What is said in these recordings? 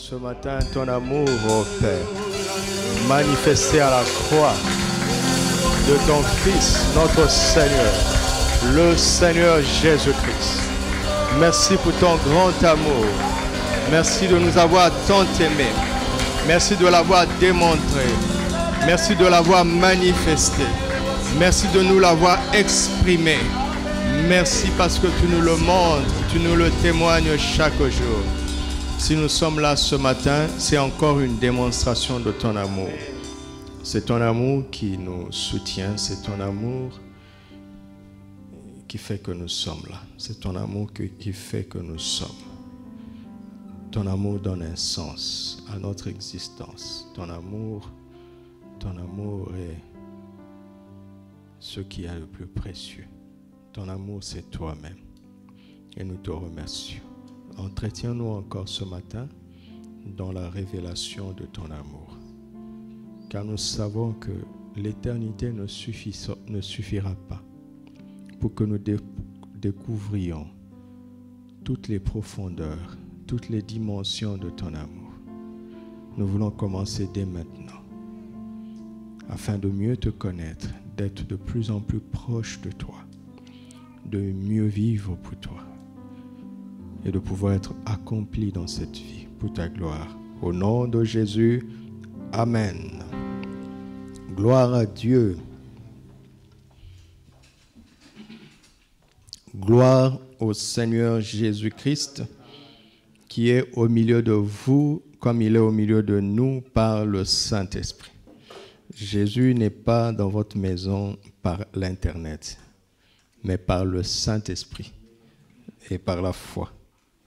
ce matin ton amour, ô Père, manifesté à la croix de ton Fils, notre Seigneur, le Seigneur Jésus-Christ. Merci pour ton grand amour. Merci de nous avoir tant aimés. Merci de l'avoir démontré. Merci de l'avoir manifesté. Merci de nous l'avoir exprimé. Merci parce que tu nous le montres, tu nous le témoignes chaque jour. Si nous sommes là ce matin, c'est encore une démonstration de ton amour. C'est ton amour qui nous soutient, c'est ton amour qui fait que nous sommes là. C'est ton amour qui fait que nous sommes. Ton amour donne un sens à notre existence. Ton amour est ce qui est le plus précieux. Ton amour, c'est toi-même. Et nous te remercions. Entretiens-nous encore ce matin dans la révélation de ton amour. Car nous savons que l'éternité ne suffira pas pour que nous découvrions toutes les profondeurs, toutes les dimensions de ton amour. Nous voulons commencer dès maintenant, afin de mieux te connaître, d'être de plus en plus proche de toi, de mieux vivre pour toi et de pouvoir être accompli dans cette vie pour ta gloire. Au nom de Jésus, Amen. Gloire à Dieu. Gloire au Seigneur Jésus-Christ qui est au milieu de vous comme il est au milieu de nous par le Saint-Esprit. Jésus n'est pas dans votre maison par l'Internet, mais par le Saint-Esprit et par la foi.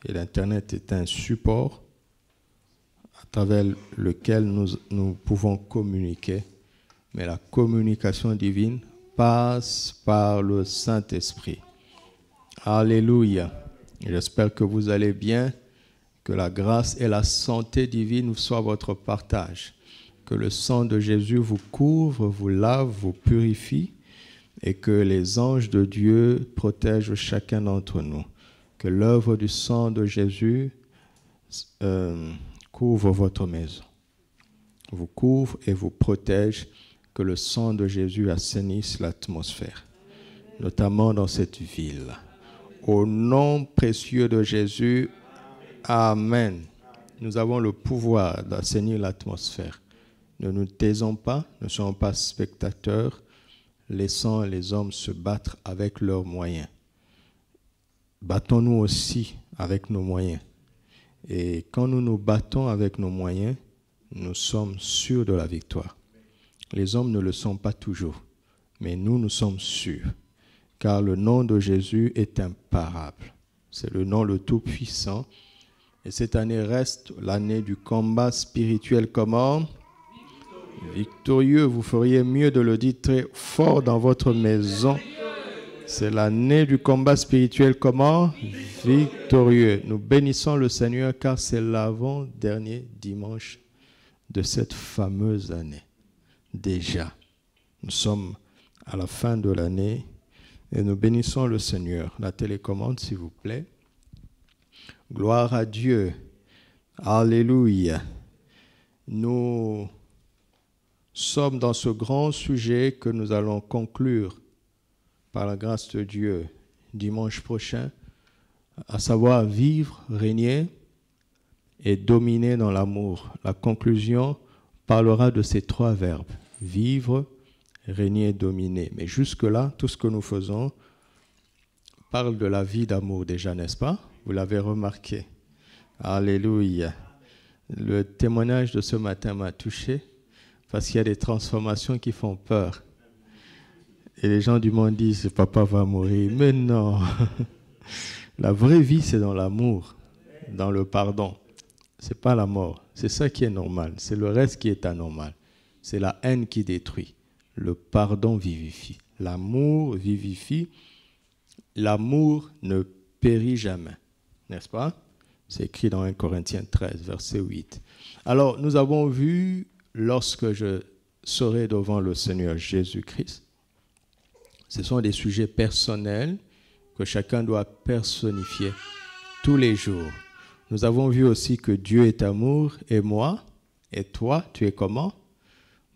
Et l'Internet est un support à travers lequel nous pouvons communiquer, mais la communication divine passe par le Saint-Esprit. Alléluia. J'espère que vous allez bien, que la grâce et la santé divine soient votre partage, que le sang de Jésus vous couvre, vous lave, vous purifie, et que les anges de Dieu protègent chacun d'entre nous. Que l'œuvre du sang de Jésus couvre votre maison, vous couvre et vous protège. Que le sang de Jésus assainisse l'atmosphère, notamment dans cette ville. Au nom précieux de Jésus, Amen. Nous avons le pouvoir d'assainir l'atmosphère. Ne nous taisons pas, ne soyons pas spectateurs, laissant les hommes se battre avec leurs moyens. Battons-nous aussi avec nos moyens. Et quand nous nous battons avec nos moyens, nous sommes sûrs de la victoire. Les hommes ne le sont pas toujours, mais nous sommes sûrs, car le nom de Jésus est imparable. C'est le nom le Tout-Puissant. Et cette année reste l'année du combat spirituel. Comment ? Victorieux. Vous feriez mieux de le dire très fort dans votre maison. C'est l'année du combat spirituel. Comment ? Victorieux. Nous bénissons le Seigneur car c'est l'avant-dernier dimanche de cette fameuse année. Déjà, nous sommes à la fin de l'année et nous bénissons le Seigneur. La télécommande, s'il vous plaît. Gloire à Dieu. Alléluia. Nous sommes dans ce grand sujet que nous allons conclure par la grâce de Dieu dimanche prochain, à savoir vivre, régner et dominer dans l'amour. La conclusion parlera de ces trois verbes, vivre, régner et dominer. Mais jusque-là, tout ce que nous faisons parle de la vie d'amour déjà, n'est-ce pas ? Vous l'avez remarqué. Alléluia. Le témoignage de ce matin m'a touché parce qu'il y a des transformations qui font peur. Et les gens du monde disent, papa va mourir. Mais non. La vraie vie, c'est dans l'amour, dans le pardon. C'est pas la mort. C'est ça qui est normal. C'est le reste qui est anormal. C'est la haine qui détruit. Le pardon vivifie. L'amour vivifie. L'amour ne périt jamais. N'est-ce pas? C'est écrit dans 1 Corinthiens 13, verset 8. Alors, nous avons vu, lorsque je serai devant le Seigneur Jésus-Christ, ce sont des sujets personnels que chacun doit personnifier tous les jours Nous avons vu aussi que Dieu est amour et moi, et toi, tu es comment?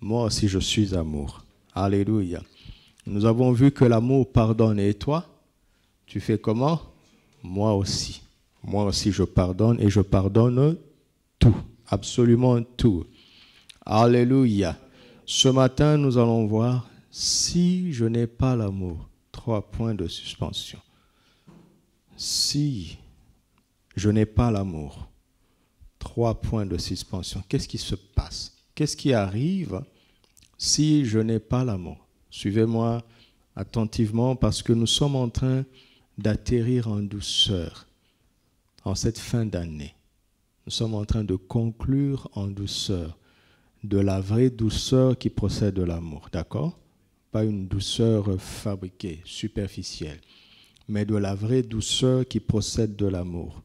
Moi aussi, je suis amour. Alléluia. Nous avons vu que l'amour pardonne et toi, tu fais comment? Moi aussi. Moi aussi, je pardonne et je pardonne tout, absolument tout. Alléluia. Ce matin, nous allons voir si je n'ai pas l'amour. 3 points de suspension. Si je n'ai pas l'amour. 3 points de suspension. Qu'est-ce qui se passe? Qu'est-ce qui arrive si je n'ai pas l'amour? Suivez-moi attentivement parce que nous sommes en train d'atterrir en douceur en cette fin d'année. Nous sommes en train de conclure en douceur, de la vraie douceur qui procède de l'amour, d'accord? Pas une douceur fabriquée, superficielle, mais de la vraie douceur qui procède de l'amour.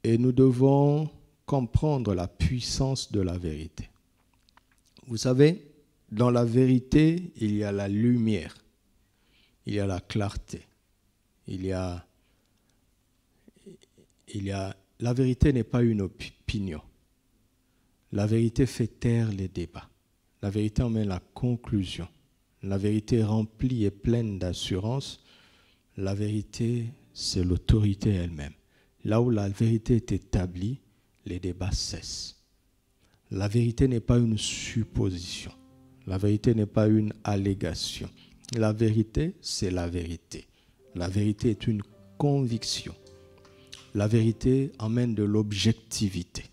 Et nous devons comprendre la puissance de la vérité. Vous savez, dans la vérité, il y a la lumière, il y a la clarté, la vérité n'est pas une opinion. La vérité fait taire les débats. La vérité emmène la conclusion. La vérité remplie et pleine d'assurance. La vérité, c'est l'autorité elle-même. Là où la vérité est établie, les débats cessent. La vérité n'est pas une supposition. La vérité n'est pas une allégation. La vérité, c'est la vérité. La vérité est une conviction. La vérité emmène de l'objectivité.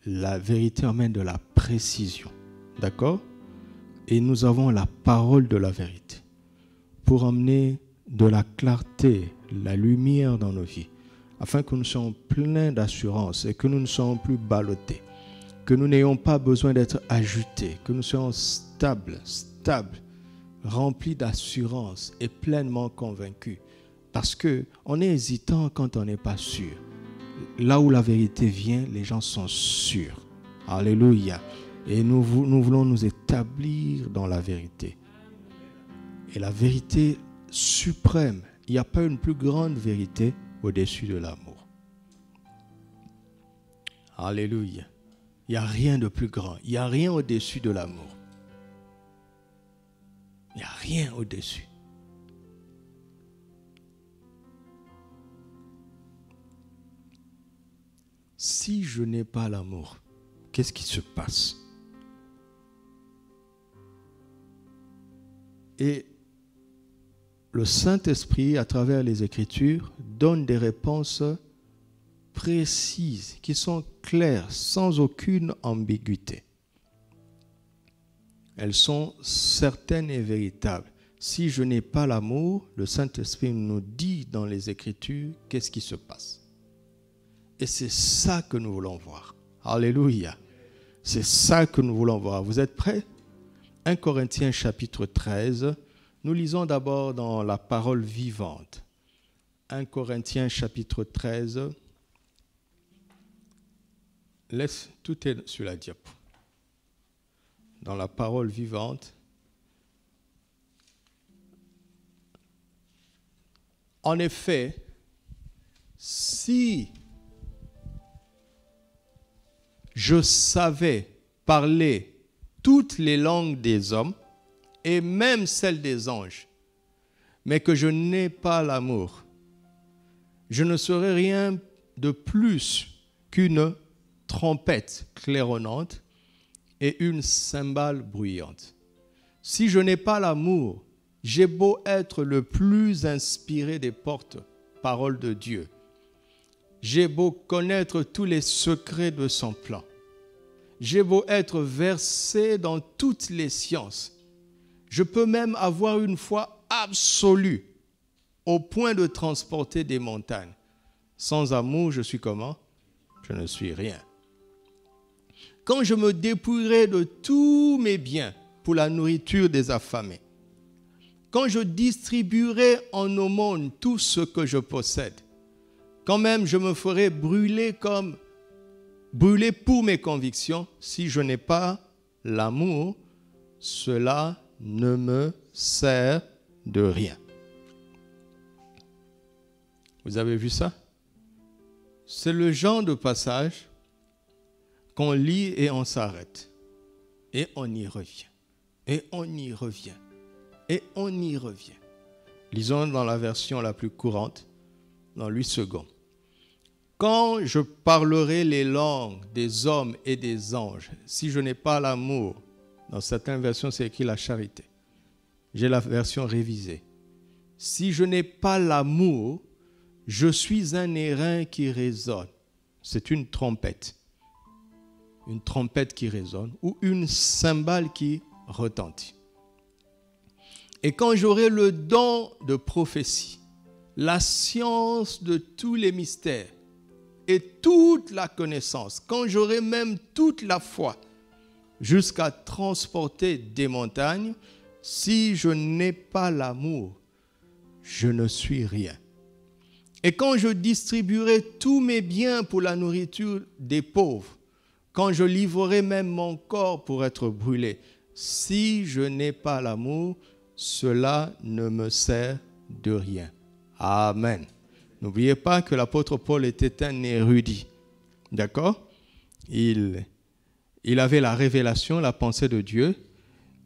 La vérité emmène de la précision. D'accord? Et nous avons la parole de la vérité pour emmener de la clarté, la lumière dans nos vies, afin que nous soyons pleins d'assurance et que nous ne soyons plus ballottés, que nous n'ayons pas besoin d'être agités, que nous soyons stables, remplis d'assurance et pleinement convaincus. Parce qu'on est hésitant quand on n'est pas sûr. Là où la vérité vient, les gens sont sûrs. Alléluia. Et nous voulons nous établir dans la vérité. Et la vérité suprême, il n'y a pas une plus grande vérité au-dessus de l'amour. Alléluia. Il n'y a rien de plus grand. Il n'y a rien au-dessus de l'amour. Il n'y a rien au-dessus. Si je n'ai pas l'amour, qu'est-ce qui se passe? Et le Saint-Esprit, à travers les Écritures, donne des réponses précises, qui sont claires, sans aucune ambiguïté. Elles sont certaines et véritables. Si je n'ai pas l'amour, le Saint-Esprit nous dit dans les Écritures qu'est-ce qui se passe. Et c'est ça que nous voulons voir. Alléluia. C'est ça que nous voulons voir. Vous êtes prêts? 1 Corinthiens chapitre 13. Nous lisons d'abord dans la parole vivante. 1 Corinthiens chapitre 13. Tout est sur la diapo. Dans la parole vivante. En effet, si je savais parler toutes les langues des hommes et même celles des anges, mais que je n'ai pas l'amour, je ne serais rien de plus qu'une trompette claironnante et une cymbale bruyante. Si je n'ai pas l'amour, j'ai beau être le plus inspiré des porte-paroles de Dieu. J'ai beau connaître tous les secrets de son plan. J'ai beau être versé dans toutes les sciences. Je peux même avoir une foi absolue au point de transporter des montagnes. Sans amour, je suis comment? Je ne suis rien. Quand je me dépouillerai de tous mes biens pour la nourriture des affamés, quand je distribuerai en aumône tout ce que je possède, quand même je me ferai brûler pour mes convictions, si je n'ai pas l'amour, cela ne me sert de rien. Vous avez vu ça? C'est le genre de passage qu'on lit et on s'arrête. Et on y revient. Et on y revient. Et on y revient. Lisons dans la version la plus courante, dans 8 secondes. Quand je parlerai les langues des hommes et des anges, si je n'ai pas l'amour, dans certaines versions c'est écrit la charité. J'ai la version révisée. Si je n'ai pas l'amour, je suis un airain qui résonne. C'est une trompette. Une trompette qui résonne ou une cymbale qui retentit. Et quand j'aurai le don de prophétie, la science de tous les mystères et toute la connaissance, quand j'aurai même toute la foi, jusqu'à transporter des montagnes, si je n'ai pas l'amour, je ne suis rien. Et quand je distribuerai tous mes biens pour la nourriture des pauvres, quand je livrerai même mon corps pour être brûlé, si je n'ai pas l'amour, cela ne me sert de rien. Amen. N'oubliez pas que l'apôtre Paul était un érudit. D'accord? Il avait la révélation, la pensée de Dieu,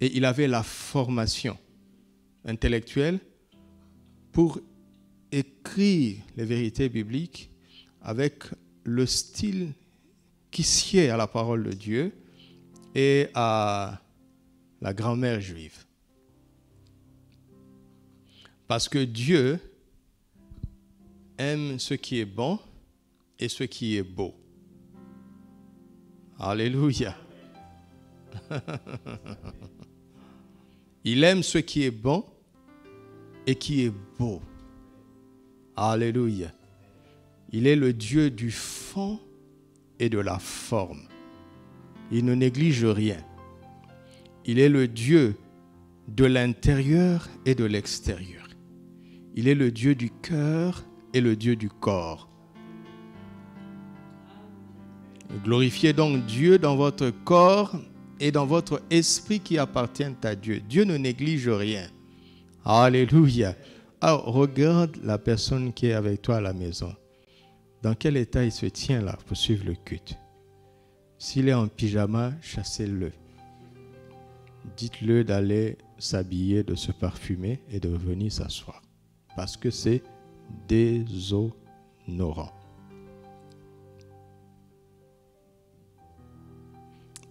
et il avait la formation intellectuelle pour écrire les vérités bibliques avec le style qui sied à la parole de Dieu et à la grammaire juive. Parce que Dieu aime ce qui est bon et ce qui est beau. Alléluia. Il aime ce qui est bon et qui est beau. Alléluia. Il est le Dieu du fond et de la forme. Il ne néglige rien. Il est le Dieu de l'intérieur et de l'extérieur. Il est le Dieu du cœur et le Dieu du corps. Glorifiez donc Dieu dans votre corps et dans votre esprit qui appartiennent à Dieu. Dieu ne néglige rien. Alléluia. Alors, regarde la personne qui est avec toi à la maison. Dans quel état il se tient là pour suivre le culte? S'il est en pyjama, chassez-le. Dites-le d'aller s'habiller, de se parfumer et de venir s'asseoir. Parce que c'est déshonorant.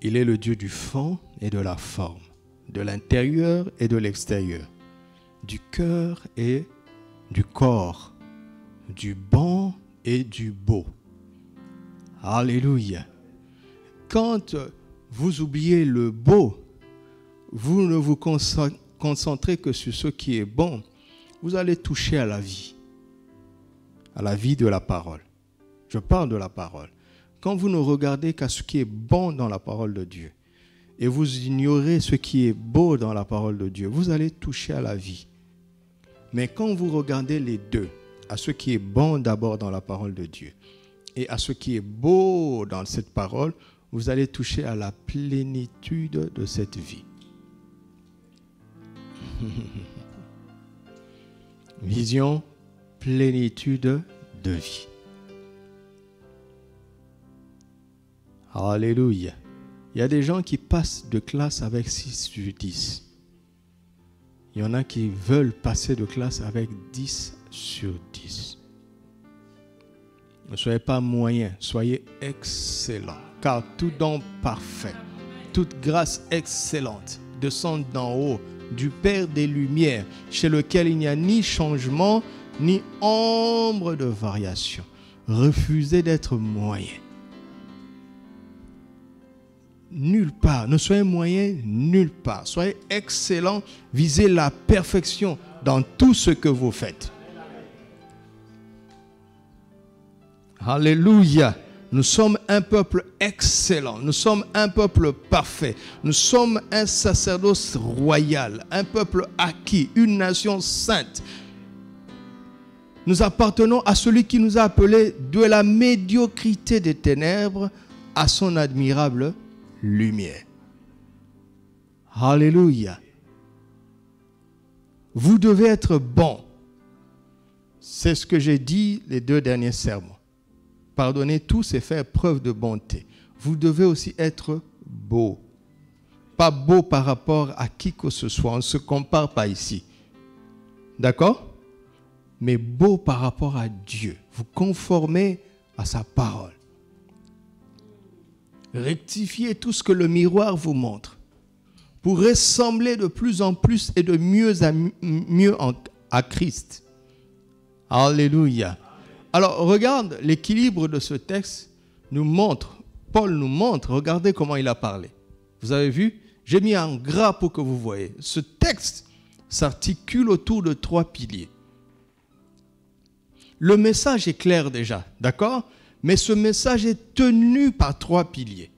Il est le Dieu du fond et de la forme, de l'intérieur et de l'extérieur, du cœur et du corps, du bon et du beau. Alléluia. Quand vous oubliez le beau, vous ne vous concentrez que sur ce qui est bon, vous allez toucher à la vie de la parole. Je parle de la parole. Quand vous ne regardez qu'à ce qui est bon dans la parole de Dieu et vous ignorez ce qui est beau dans la parole de Dieu, vous allez toucher à la vie. Mais quand vous regardez les deux, à ce qui est bon d'abord dans la parole de Dieu et à ce qui est beau dans cette parole, vous allez toucher à la plénitude de cette vie. Vision, plénitude de vie. Alléluia. Il y a des gens qui passent de classe avec 6 sur 10. Il y en a qui veulent passer de classe avec 10 sur 10. Ne soyez pas moyen, soyez excellent. Car tout don parfait, toute grâce excellente descend d'en haut, du Père des Lumières, chez lequel il n'y a ni changement, ni ombre de variation. Refusez d'être moyen. Nulle part. Ne soyez moyen nulle part. Soyez excellent. Visez la perfection dans tout ce que vous faites. Alléluia. Nous sommes un peuple excellent. Nous sommes un peuple parfait. Nous sommes un sacerdoce royal, un peuple acquis, une nation sainte. Nous appartenons à celui qui nous a appelés de la médiocrité des ténèbres à son admirable lumière. Alléluia. Vous devez être bon. C'est ce que j'ai dit les 2 derniers sermons. pardonner tous et faire preuve de bonté. Vous devez aussi être beau. Pas beau par rapport à qui que ce soit. On ne se compare pas ici. D'accord? Mais beau par rapport à Dieu. Vous conformez à sa parole. Rectifiez tout ce que le miroir vous montre pour ressembler de plus en plus et de mieux à Christ. Alléluia. Alors, regarde, l'équilibre de ce texte nous montre, Paul nous montre, regardez comment il a parlé. Vous avez vu? J'ai mis en gras pour que vous voyez. Ce texte s'articule autour de 3 piliers. Le message est clair déjà, d'accord? Mais ce message est tenu par 3 piliers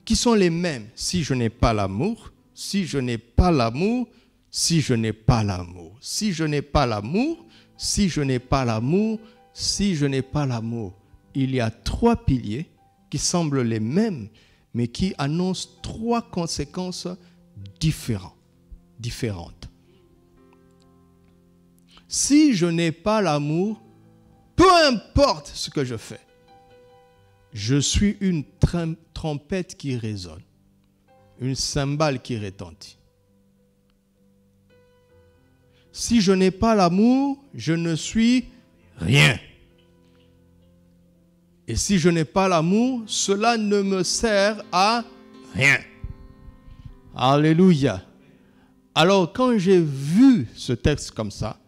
qui sont les mêmes. Si je n'ai pas l'amour, si je n'ai pas l'amour, si je n'ai pas l'amour, si je n'ai pas l'amour, si je n'ai pas l'amour, si je n'ai pas l'amour. Il y a 3 piliers qui semblent les mêmes, mais qui annoncent 3 conséquences différentes. Si je n'ai pas l'amour, peu importe ce que je fais, je suis une trompette qui résonne, une cymbale qui retentit. Si je n'ai pas l'amour, je ne suis rien. Et si je n'ai pas l'amour, cela ne me sert à rien. Alléluia. Alors, quand j'ai vu ce texte comme ça,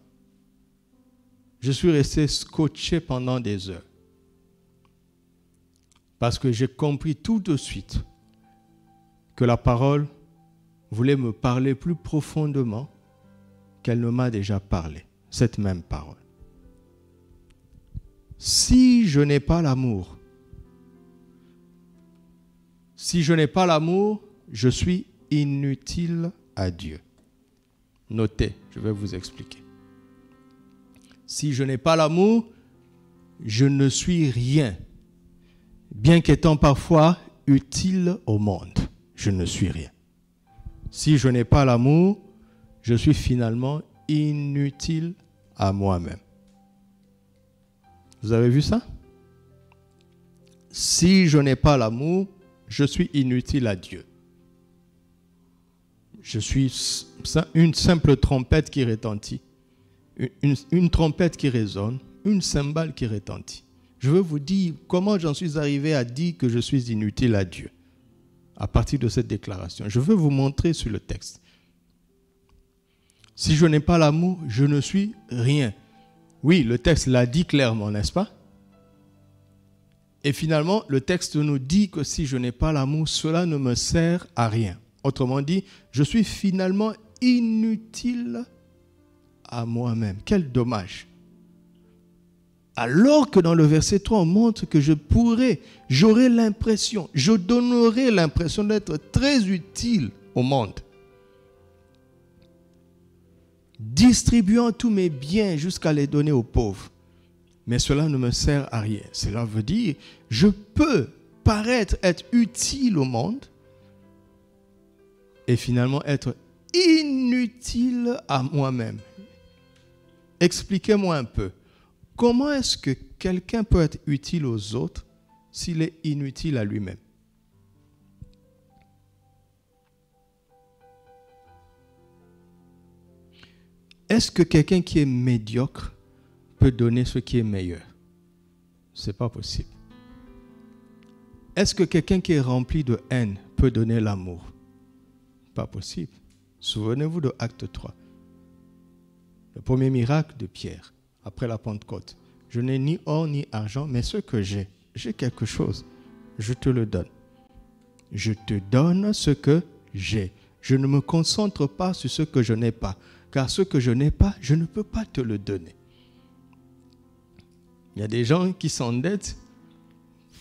je suis resté scotché pendant des heures. Parce que j'ai compris tout de suite que la parole voulait me parler plus profondément qu'elle ne m'a déjà parlé, cette même parole. Si je n'ai pas l'amour, je suis inutile à Dieu. Notez, je vais vous expliquer. Si je n'ai pas l'amour, je ne suis rien. Bien qu'étant parfois utile au monde, je ne suis rien. Si je n'ai pas l'amour, je suis finalement inutile à moi-même. Vous avez vu ça? Si je n'ai pas l'amour, je suis inutile à Dieu. Je suis une simple trompette qui retentit, une trompette qui résonne, une cymbale qui retentit. Je veux vous dire comment j'en suis arrivé à dire que je suis inutile à Dieu. À partir de cette déclaration, je veux vous montrer sur le texte. Si je n'ai pas l'amour, je ne suis rien. Oui, le texte l'a dit clairement, n'est-ce pas? Et finalement, le texte nous dit que si je n'ai pas l'amour, cela ne me sert à rien. Autrement dit, je suis finalement inutile à moi-même. Quel dommage. Alors que dans le verset 3, on montre que j'aurai l'impression, je donnerai l'impression d'être très utile au monde. Distribuant tous mes biens jusqu'à les donner aux pauvres. Mais cela ne me sert à rien. Cela veut dire, je peux paraître être utile au monde et finalement être inutile à moi-même. Expliquez-moi un peu. Comment est-ce que quelqu'un peut être utile aux autres s'il est inutile à lui-même? Est-ce que quelqu'un qui est médiocre peut donner ce qui est meilleur? Ce n'est pas possible. Est-ce que quelqu'un qui est rempli de haine peut donner l'amour? Pas possible. Souvenez-vous de Acte 3. Le premier miracle de Pierre, après la Pentecôte. Je n'ai ni or ni argent, mais ce que j'ai quelque chose. Je te le donne. Je te donne ce que j'ai. Je ne me concentre pas sur ce que je n'ai pas. Car ce que je n'ai pas, je ne peux pas te le donner. Il y a des gens qui s'endettent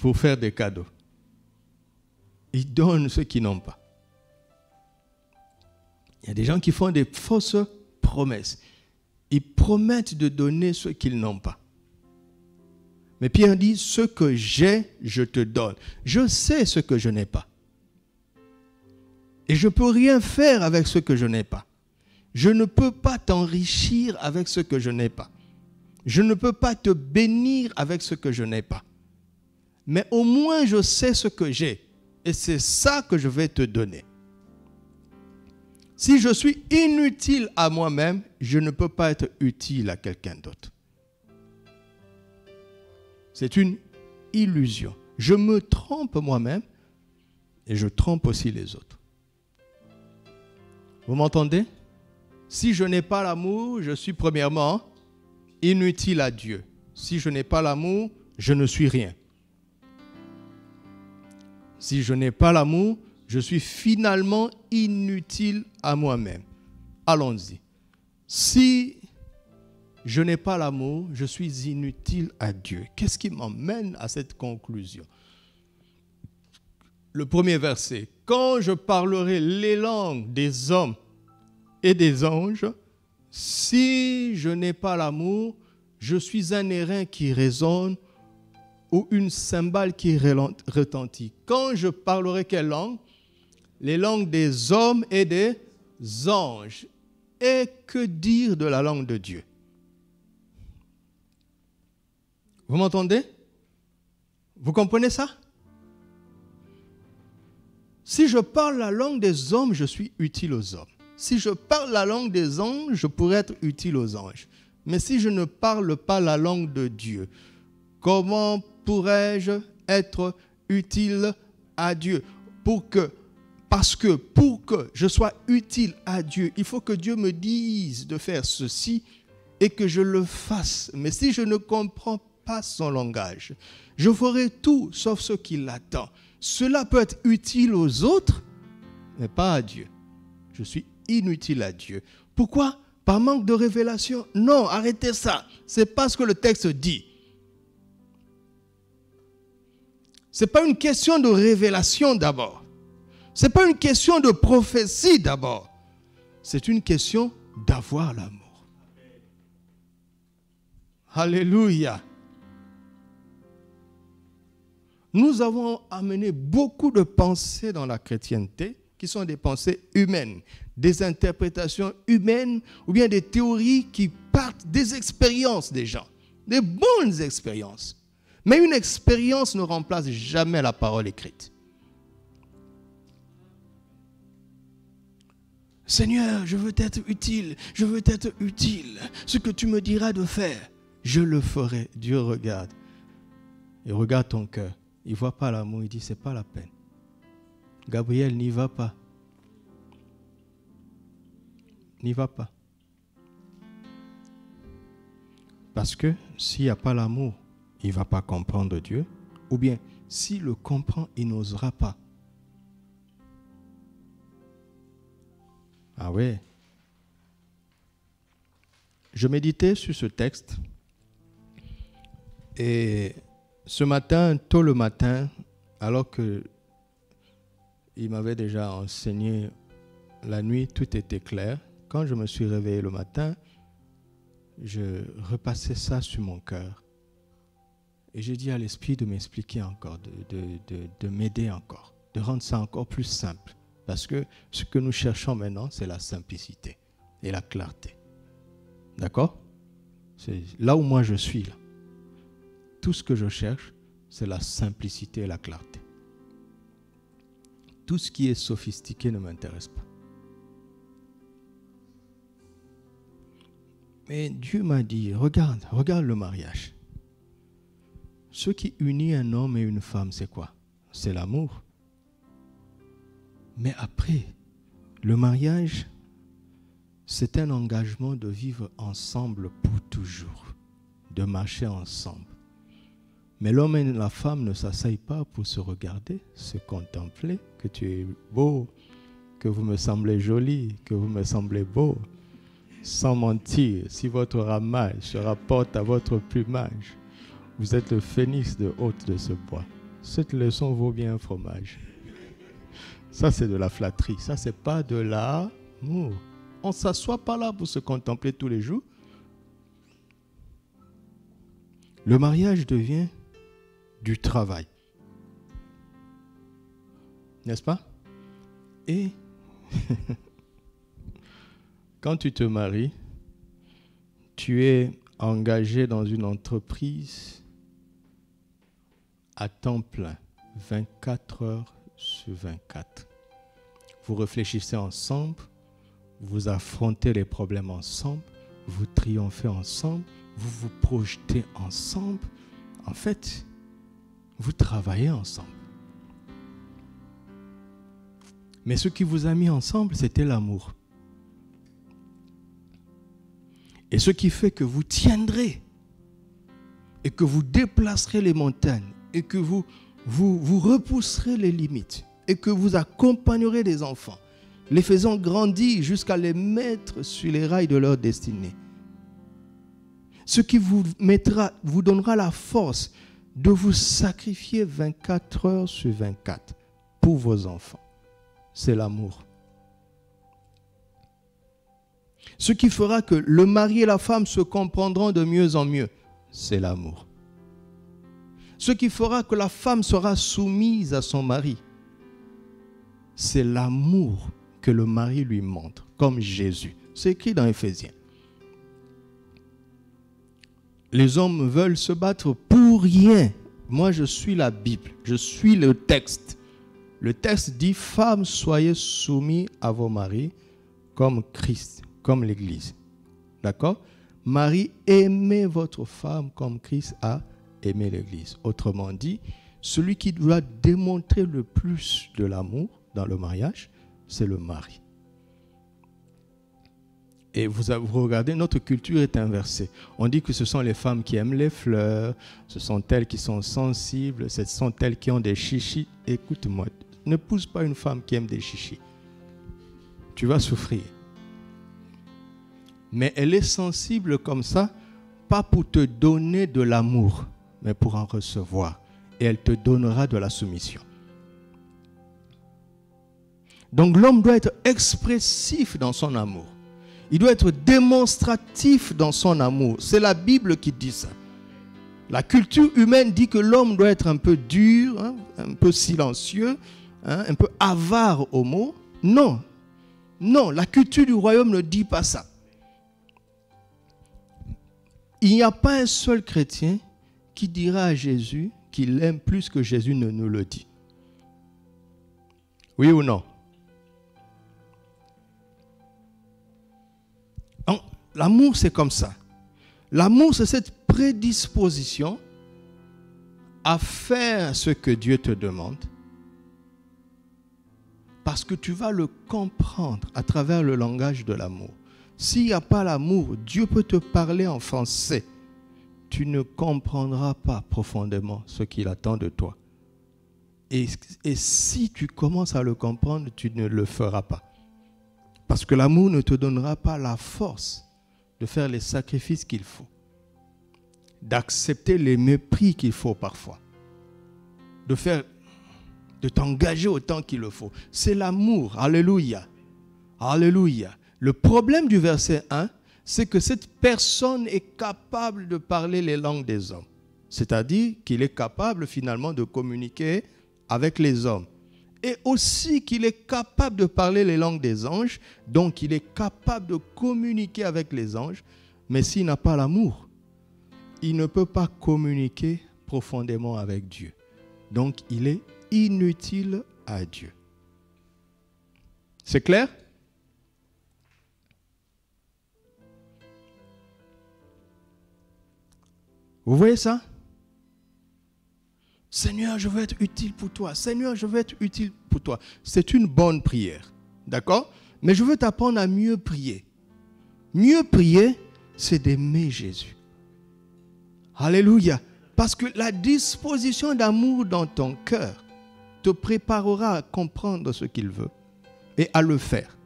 pour faire des cadeaux. Ils donnent ce qu'ils n'ont pas. Il y a des gens qui font des fausses promesses. Ils promettent de donner ce qu'ils n'ont pas. Mais Pierre dit, ce que j'ai, je te donne. Je sais ce que je n'ai pas. Et je ne peux rien faire avec ce que je n'ai pas. Je ne peux pas t'enrichir avec ce que je n'ai pas. Je ne peux pas te bénir avec ce que je n'ai pas. mais au moins je sais ce que j'ai. Et c'est ça que je vais te donner. Si je suis inutile à moi-même, je ne peux pas être utile à quelqu'un d'autre. C'est une illusion. Je me trompe moi-même et je trompe aussi les autres. Vous m'entendez? Si je n'ai pas l'amour, je suis premièrement inutile à Dieu. Si je n'ai pas l'amour, je ne suis rien. Si je n'ai pas l'amour, je suis finalement inutile à moi-même. Allons-y. Si je n'ai pas l'amour, je suis inutile à Dieu. Qu'est-ce qui m'emmène à cette conclusion? Le premier verset. Quand je parlerai les langues des hommes et des anges, si je n'ai pas l'amour, je suis un airain qui résonne ou une cymbale qui retentit. Quand je parlerai quelle langue? Les langues des hommes et des anges. Et que dire de la langue de Dieu? Vous m'entendez? Vous comprenez ça? Si je parle la langue des hommes, je suis utile aux hommes. Si je parle la langue des anges, je pourrais être utile aux anges. Mais si je ne parle pas la langue de Dieu, comment pourrais-je être utile à Dieu? Parce que pour que je sois utile à Dieu, il faut que Dieu me dise de faire ceci et que je le fasse. Mais si je ne comprends pas son langage, je ferai tout sauf ce qu'il attend. Cela peut être utile aux autres, mais pas à Dieu. Je suis inutile à Dieu. Pourquoi? Par manque de révélation? Non, arrêtez ça. C'est pas ce que le texte dit. Ce n'est pas une question de révélation d'abord. Ce n'est pas une question de prophétie d'abord. C'est une question d'avoir l'amour. Alléluia. Nous avons amené beaucoup de pensées dans la chrétienté qui sont des pensées humaines, des interprétations humaines ou bien des théories qui partent des expériences des gens, des bonnes expériences. Mais une expérience ne remplace jamais la parole écrite. Seigneur, je veux t'être utile, je veux t'être utile. Ce que tu me diras de faire, je le ferai. Dieu regarde. Il regarde ton cœur. Il ne voit pas l'amour, il dit, c'est pas la peine. Gabriel, n'y va pas. N'y va pas. Parce que s'il n'y a pas l'amour, il ne va pas comprendre Dieu. Ou bien, s'il le comprend, il n'osera pas. Ah ouais. Je méditais sur ce texte et ce matin, tôt le matin, alors que il m'avait déjà enseigné la nuit, tout était clair. Quand je me suis réveillé le matin, je repassais ça sur mon cœur. Et j'ai dit à l'Esprit de m'expliquer encore, de m'aider encore, de rendre ça encore plus simple. Parce que ce que nous cherchons maintenant, c'est la simplicité et la clarté. D'accord? C'est là où moi je suis. Là. Tout ce que je cherche, c'est la simplicité et la clarté. Tout ce qui est sophistiqué ne m'intéresse pas. Mais Dieu m'a dit, regarde le mariage. Ce qui unit un homme et une femme, c'est quoi? C'est l'amour. Mais après, le mariage, c'est un engagement de vivre ensemble pour toujours, de marcher ensemble. Mais l'homme et la femme ne s'asseyent pas pour se regarder, se contempler, que tu es beau, que vous me semblez joli, que vous me semblez beau. Sans mentir, si votre ramage se rapporte à votre plumage, vous êtes le phénix de hôte de ce bois. Cette leçon vaut bien un fromage. Ça, c'est de la flatterie. Ça, c'est pas de l'amour. On ne s'assoit pas là pour se contempler tous les jours. Le mariage devient du travail. N'est-ce pas? Et quand tu te maries, tu es engagé dans une entreprise à temps plein, 24 heures sur 24. Vous réfléchissez ensemble, vous affrontez les problèmes ensemble, vous triomphez ensemble, vous vous projetez ensemble. En fait, vous travaillez ensemble. Mais ce qui vous a mis ensemble, c'était l'amour. Et ce qui fait que vous tiendrez et que vous déplacerez les montagnes et que vous repousserez les limites et que vous accompagnerez les enfants, les faisant grandir jusqu'à les mettre sur les rails de leur destinée. Ce qui vous donnera la force de vous sacrifier 24 heures sur 24 pour vos enfants. C'est l'amour. Ce qui fera que le mari et la femme se comprendront de mieux en mieux, c'est l'amour. Ce qui fera que la femme sera soumise à son mari, c'est l'amour que le mari lui montre, comme Jésus. C'est écrit dans Éphésiens. Les hommes veulent se battre pour rien. Moi, je suis la Bible, je suis le texte. Le texte dit, femmes, soyez soumis à vos maris comme Christ, comme l'Église. D'accord? Marie, aimez votre femme comme Christ a aimé l'Église. Autrement dit, celui qui doit démontrer le plus de l'amour dans le mariage, c'est le mari. Et vous regardez, notre culture est inversée. On dit que ce sont les femmes qui aiment les fleurs, ce sont elles qui sont sensibles, ce sont elles qui ont des chichis. Écoute-moi, n'épouse pas une femme qui aime des chichis. Tu vas souffrir. Mais elle est sensible comme ça, pas pour te donner de l'amour, mais pour en recevoir. Et elle te donnera de la soumission. Donc l'homme doit être expressif dans son amour. Il doit être démonstratif dans son amour. C'est la Bible qui dit ça. La culture humaine dit que l'homme doit être un peu dur, un peu silencieux, un peu avare au mot. Non, non, la culture du royaume ne dit pas ça. Il n'y a pas un seul chrétien qui dira à Jésus qu'il l'aime plus que Jésus ne nous le dit. Oui ou non? L'amour, c'est comme ça. L'amour, c'est cette prédisposition à faire ce que Dieu te demande parce que tu vas le comprendre à travers le langage de l'amour. S'il n'y a pas l'amour, Dieu peut te parler en français. Tu ne comprendras pas profondément ce qu'il attend de toi. Et si tu commences à le comprendre, tu ne le feras pas. Parce que l'amour ne te donnera pas la force de faire les sacrifices qu'il faut, d'accepter les mépris qu'il faut parfois, de t'engager autant qu'il le faut. C'est l'amour. Alléluia. Alléluia. Le problème du verset 1, c'est que cette personne est capable de parler les langues des hommes. C'est-à-dire qu'il est capable finalement de communiquer avec les hommes. Et aussi qu'il est capable de parler les langues des anges, donc il est capable de communiquer avec les anges, mais s'il n'a pas l'amour, il ne peut pas communiquer profondément avec Dieu. Donc il est inutile à Dieu. C'est clair? Vous voyez ça? Seigneur, je veux être utile pour toi. Seigneur, je veux être utile pour toi. C'est une bonne prière. D'accord? Mais je veux t'apprendre à mieux prier. Mieux prier, c'est d'aimer Jésus. Alléluia. Parce que la disposition d'amour dans ton cœur te préparera à comprendre ce qu'il veut et à le faire.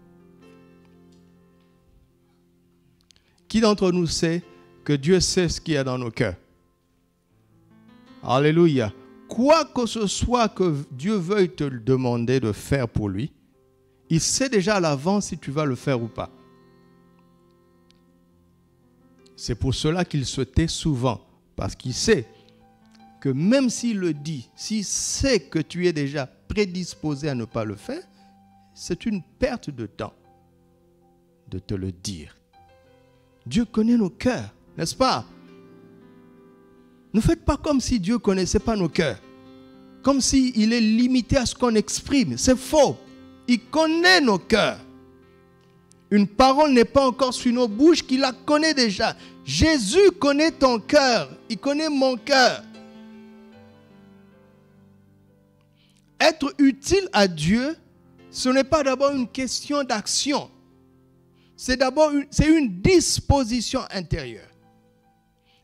Qui d'entre nous sait que Dieu sait ce qu'il y a dans nos cœurs? Alléluia. Quoi que ce soit que Dieu veuille te demander de faire pour lui, il sait déjà à l'avance si tu vas le faire ou pas. C'est pour cela qu'il se tait souvent, parce qu'il sait que même s'il le dit, s'il sait que tu es déjà prédisposé à ne pas le faire, c'est une perte de temps de te le dire. Dieu connaît nos cœurs, n'est-ce pas? Ne faites pas comme si Dieu ne connaissait pas nos cœurs. comme s'il est limité à ce qu'on exprime. C'est faux. Il connaît nos cœurs. Une parole n'est pas encore sur nos bouches qu'il la connaît déjà. Jésus connaît ton cœur. Il connaît mon cœur. Être utile à Dieu, ce n'est pas d'abord une question d'action. C'est une disposition intérieure.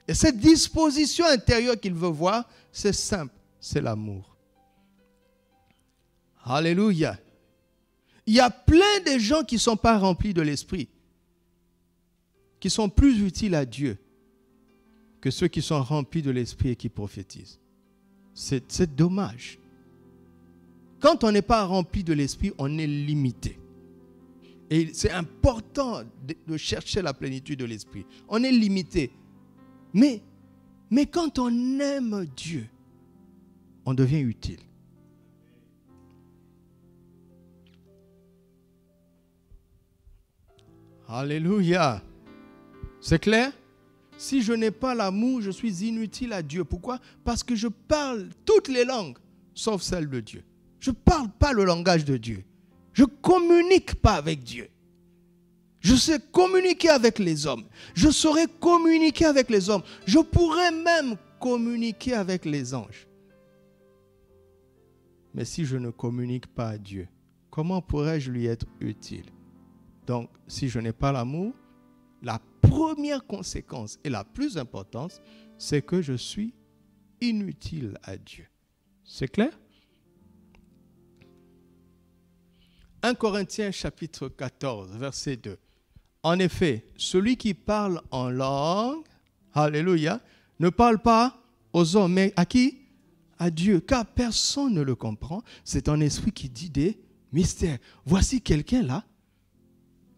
Et cette disposition intérieure qu'il veut voir, c'est simple, c'est l'amour. Alléluia. Il y a plein de gens qui ne sont pas remplis de l'esprit, qui sont plus utiles à Dieu que ceux qui sont remplis de l'esprit et qui prophétisent. C'est dommage. Quand on n'est pas rempli de l'esprit, on est limité. Et c'est important de chercher la plénitude de l'esprit. On est limité. Mais quand on aime Dieu, on devient utile. Alléluia. C'est clair? Si je n'ai pas l'amour, je suis inutile à Dieu. Pourquoi? Parce que je parle toutes les langues, sauf celle de Dieu. Je ne parle pas le langage de Dieu. Je ne communique pas avec Dieu. Je sais communiquer avec les hommes. Je saurais communiquer avec les hommes. Je pourrais même communiquer avec les anges. Mais si je ne communique pas à Dieu, comment pourrais-je lui être utile? Donc, si je n'ai pas l'amour, la première conséquence et la plus importante, c'est que je suis inutile à Dieu. C'est clair? 1 Corinthiens chapitre 14, verset 2. En effet, celui qui parle en langue, alléluia, ne parle pas aux hommes, mais à qui? À Dieu, car personne ne le comprend. C'est un esprit qui dit des mystères. Voici quelqu'un là,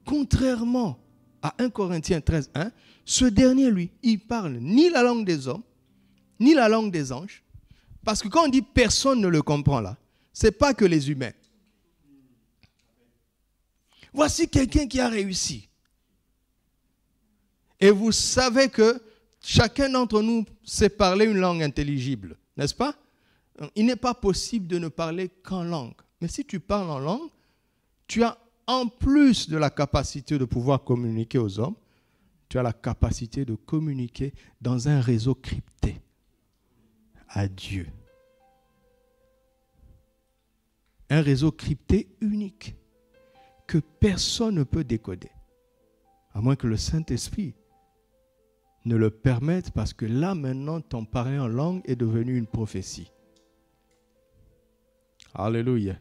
contrairement à 1 Corinthiens 13, 1, ce dernier, lui, il parle ni la langue des hommes, ni la langue des anges. Parce que quand on dit personne ne le comprend là, ce n'est pas que les humains. Voici quelqu'un qui a réussi. Et vous savez que chacun d'entre nous sait parler une langue intelligible, n'est-ce pas? Il n'est pas possible de ne parler qu'en langue. Mais si tu parles en langue, tu as en plus de la capacité de pouvoir communiquer aux hommes, tu as la capacité de communiquer dans un réseau crypté à Dieu. Un réseau crypté unique que personne ne peut décoder, à moins que le Saint-Esprit ne le permette, parce que là, maintenant, ton parler en langue est devenu une prophétie. Alléluia.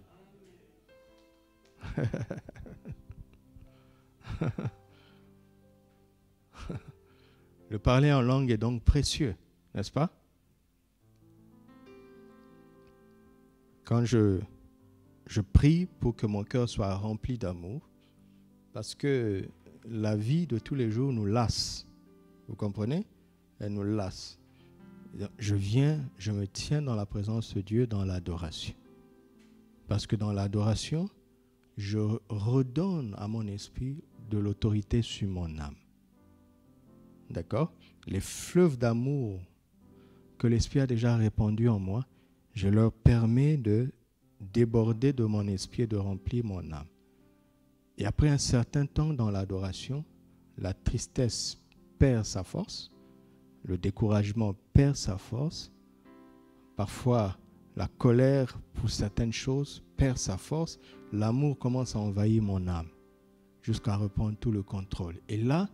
Le parler en langue est donc précieux, n'est-ce pas? Quand je prie pour que mon cœur soit rempli d'amour, parce que la vie de tous les jours nous lasse. Vous comprenez? Elle nous lasse. Je me tiens dans la présence de Dieu dans l'adoration. Parce que dans l'adoration, je redonne à mon esprit de l'autorité sur mon âme. D'accord? Les fleuves d'amour que l'Esprit a déjà répandus en moi, je leur permets de déborder de mon esprit et de remplir mon âme. Et après un certain temps dans l'adoration, la tristesse perd sa force, le découragement perd sa force, parfois la colère pour certaines choses perd sa force, l'amour commence à envahir mon âme jusqu'à reprendre tout le contrôle. Et là,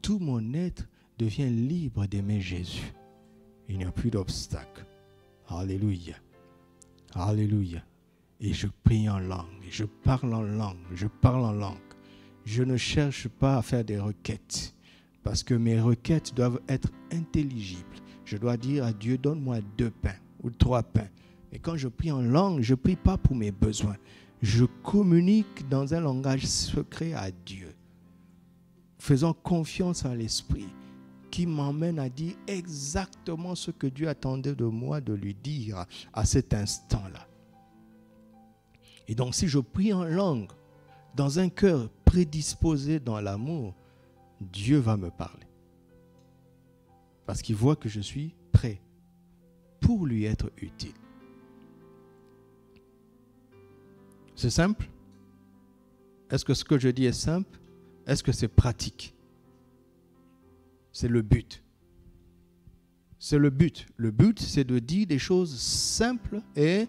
tout mon être devient libre d'aimer Jésus. Il n'y a plus d'obstacle. Alléluia. Alléluia. Et je prie en langue, et je parle en langue, je parle en langue. Je ne cherche pas à faire des requêtes, parce que mes requêtes doivent être intelligibles. Je dois dire à Dieu, donne-moi 2 pains ou 3 pains. Et quand je prie en langue, je ne prie pas pour mes besoins. Je communique dans un langage secret à Dieu, faisant confiance à l'Esprit qui m'emmène à dire exactement ce que Dieu attendait de moi de lui dire à cet instant-là. Et donc, si je prie en langue, dans un cœur prédisposé dans l'amour, Dieu va me parler. Parce qu'il voit que je suis prêt pour lui être utile. C'est simple? Est-ce que ce que je dis est simple? Est-ce que c'est pratique? C'est le but. C'est le but. Le but, c'est de dire des choses simples et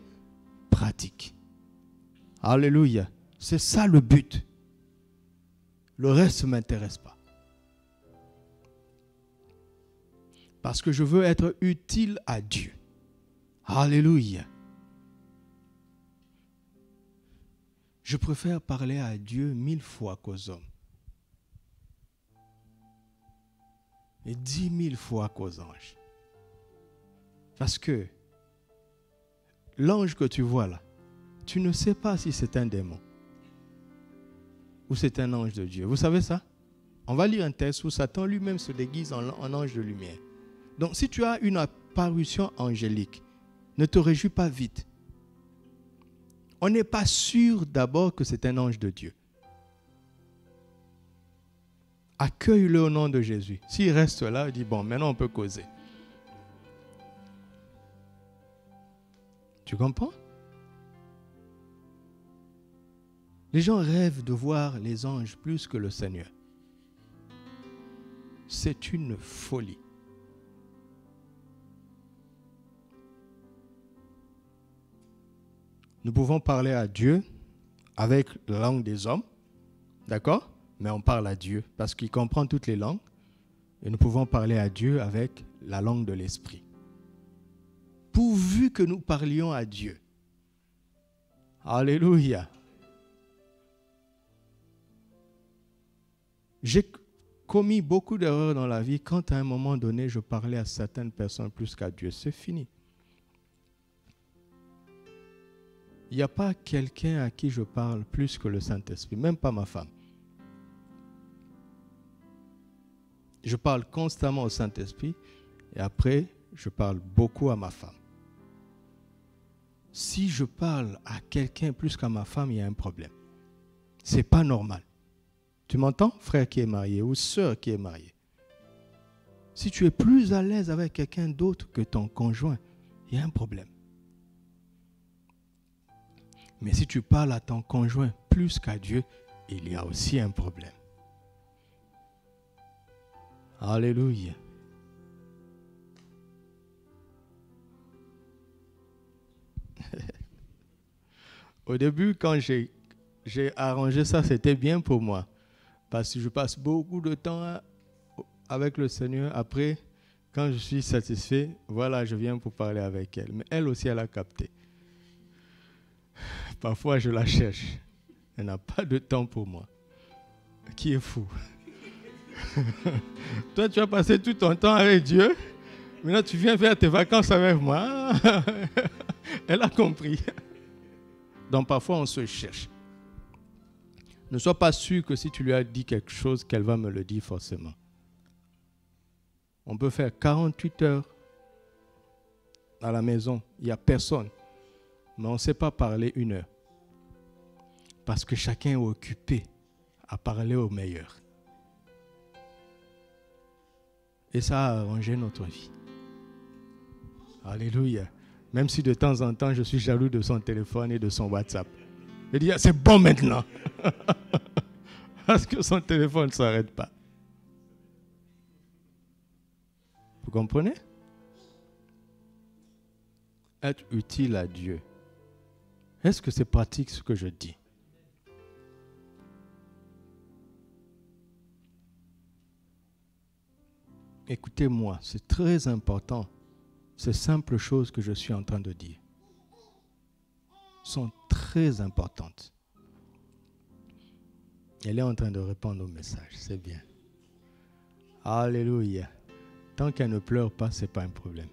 pratiques. Alléluia. C'est ça le but. Le reste ne m'intéresse pas. Parce que je veux être utile à Dieu. Alléluia. Je préfère parler à Dieu 1000 fois qu'aux hommes. Et 10 000 fois qu'aux anges. Parce que l'ange que tu vois là, tu ne sais pas si c'est un démon ou c'est un ange de Dieu. Vous savez ça? On va lire un texte où Satan lui-même se déguise en ange de lumière. Donc si tu as une apparition angélique, ne te réjouis pas vite. On n'est pas sûr d'abord que c'est un ange de Dieu. Accueille-le au nom de Jésus. S'il reste là, il dit, bon, maintenant on peut causer. Tu comprends? Les gens rêvent de voir les anges plus que le Seigneur. C'est une folie. Nous pouvons parler à Dieu avec la langue des hommes, d'accord? Mais on parle à Dieu parce qu'il comprend toutes les langues. Et nous pouvons parler à Dieu avec la langue de l'esprit. Pourvu que nous parlions à Dieu. Alléluia. J'ai commis beaucoup d'erreurs dans la vie quand à un moment donné, je parlais à certaines personnes plus qu'à Dieu. C'est fini. Il n'y a pas quelqu'un à qui je parle plus que le Saint-Esprit, même pas ma femme. Je parle constamment au Saint-Esprit et après, je parle beaucoup à ma femme. Si je parle à quelqu'un plus qu'à ma femme, il y a un problème. Ce n'est pas normal. Tu m'entends, frère qui est marié ou sœur qui est mariée? Si tu es plus à l'aise avec quelqu'un d'autre que ton conjoint, il y a un problème. Mais si tu parles à ton conjoint plus qu'à Dieu, il y a aussi un problème. Alléluia. Au début, quand j'ai arrangé ça, c'était bien pour moi. Parce que je passe beaucoup de temps avec le Seigneur. Après, quand je suis satisfait, voilà, je viens pour parler avec elle. Mais elle aussi, elle a capté. Parfois, je la cherche. Elle n'a pas de temps pour moi. Qui est fou? Toi, tu as passé tout ton temps avec Dieu. Maintenant, tu viens faire tes vacances avec moi. Elle a compris. Donc, parfois, on se cherche. Ne sois pas sûr que si tu lui as dit quelque chose, qu'elle va me le dire forcément. On peut faire 48 heures à la maison. Il n'y a personne. Mais on ne sait pas parler 1 heure. Parce que chacun est occupé à parler au meilleur. Et ça a arrangé notre vie. Alléluia. Même si de temps en temps, je suis jaloux de son téléphone et de son WhatsApp. Je dis, c'est bon maintenant. Parce que son téléphone ne s'arrête pas. Vous comprenez? Être utile à Dieu. Est-ce que c'est pratique ce que je dis? Écoutez-moi, c'est très important. Ces simples choses que je suis en train de dire sont très importantes. Elle est en train de répondre au message, c'est bien. Alléluia. Tant qu'elle ne pleure pas, ce n'est pas un problème.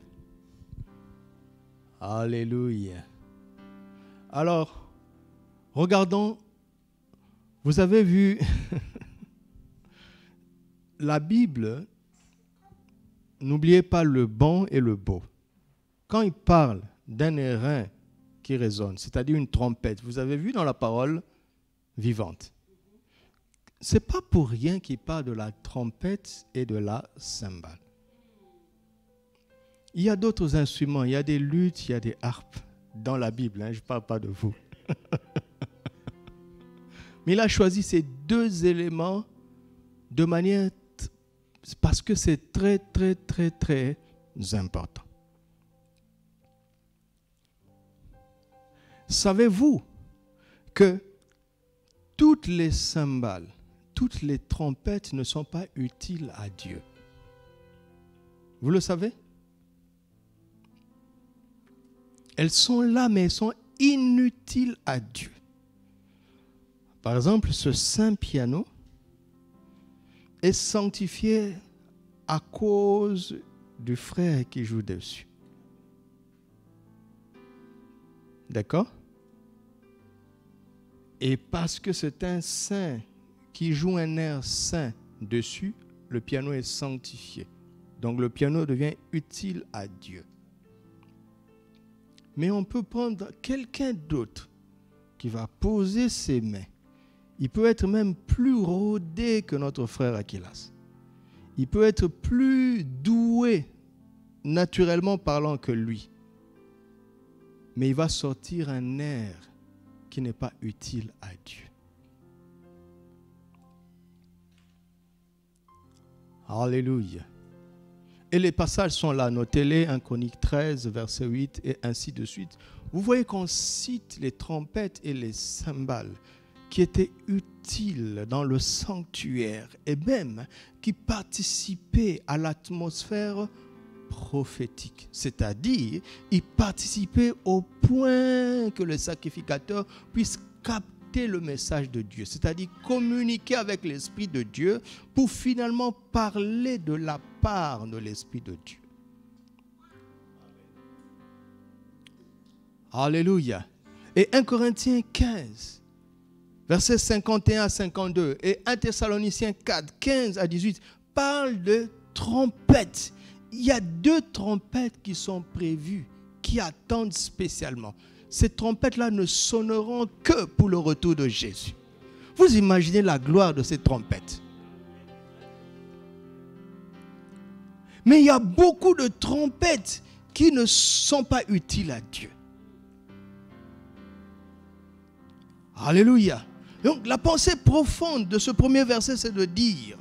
Alléluia. Alors, regardons, vous avez vu, la Bible, n'oubliez pas le bon et le beau. Quand il parle d'un airain qui résonne, c'est-à-dire une trompette, vous avez vu dans la parole vivante. Ce n'est pas pour rien qu'il parle de la trompette et de la cymbale. Il y a d'autres instruments, il y a des luttes, il y a des harpes dans la Bible, je ne parle pas de vous. Mais il a choisi ces deux éléments de manière... parce que c'est très, très, très, très important. Savez-vous que toutes les cymbales, toutes les trompettes ne sont pas utiles à Dieu? Vous le savez? Elles sont là, mais elles sont inutiles à Dieu. Par exemple, ce saint piano est sanctifié à cause du frère qui joue dessus. D'accord? Et parce que c'est un saint qui joue un air saint dessus, le piano est sanctifié. Donc le piano devient utile à Dieu. Mais on peut prendre quelqu'un d'autre qui va poser ses mains. Il peut être même plus rodé que notre frère Aquilas. Il peut être plus doué, naturellement parlant, que lui. Mais il va sortir un air qui n'est pas utile à Dieu. Alléluia. Et les passages sont là, notez-les, 1 Chroniques 13, verset 8, et ainsi de suite. Vous voyez qu'on cite les trompettes et les cymbales qui étaient utiles dans le sanctuaire et même qui participaient à l'atmosphère prophétique. C'est-à-dire, ils participaient au point que le sacrificateur puisse capter le message de Dieu. C'est-à-dire communiquer avec l'Esprit de Dieu pour finalement parler de la part de l'Esprit de Dieu. Alléluia. Et 1 Corinthiens 15, versets 51 à 52 et 1 Thessaloniciens 4, 15 à 18 parle de trompettes. Il y a 2 trompettes qui sont prévues, qui attendent spécialement. Ces trompettes-là ne sonneront que pour le retour de Jésus. Vous imaginez la gloire de ces trompettes. Mais il y a beaucoup de trompettes qui ne sont pas utiles à Dieu. Alléluia. Donc la pensée profonde de ce premier verset, c'est de dire,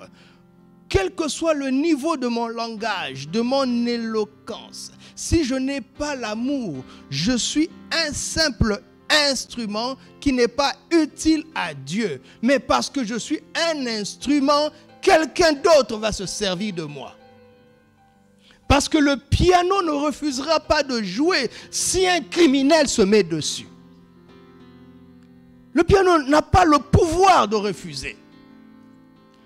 quel que soit le niveau de mon langage, de mon éloquence, si je n'ai pas l'amour, je suis un simple instrument qui n'est pas utile à Dieu. Mais parce que je suis un instrument, quelqu'un d'autre va se servir de moi. Parce que le piano ne refusera pas de jouer si un criminel se met dessus. Le piano n'a pas le pouvoir de refuser.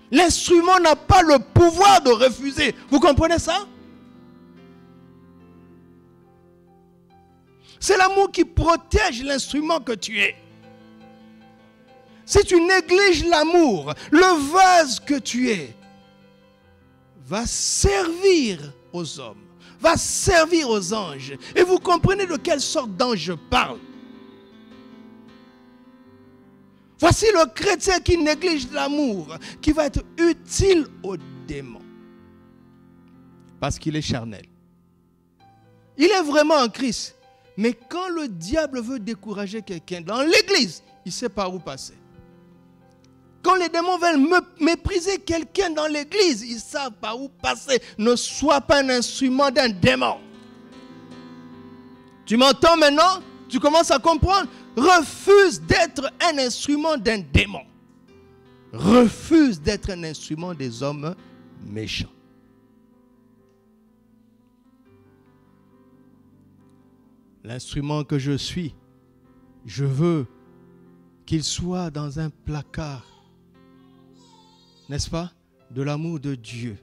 L'instrument n'a pas le pouvoir de refuser. Vous comprenez ça? C'est l'amour qui protège l'instrument que tu es. Si tu négliges l'amour, le vase que tu es va servir aux hommes, va servir aux anges. Et vous comprenez de quelle sorte d'ange je parle? Voici le chrétien qui néglige l'amour, qui va être utile aux démons. Parce qu'il est charnel. Il est vraiment en Christ. Mais quand le diable veut décourager quelqu'un dans l'église, il sait par où passer. Quand les démons veulent mépriser quelqu'un dans l'église, ils savent par où passer. Ne sois pas un instrument d'un démon. Tu m'entends maintenant? Tu commences à comprendre? Refuse d'être un instrument d'un démon. Refuse d'être un instrument des hommes méchants. L'instrument que je suis, je veux qu'il soit dans un placard, n'est-ce pas, de l'amour de Dieu,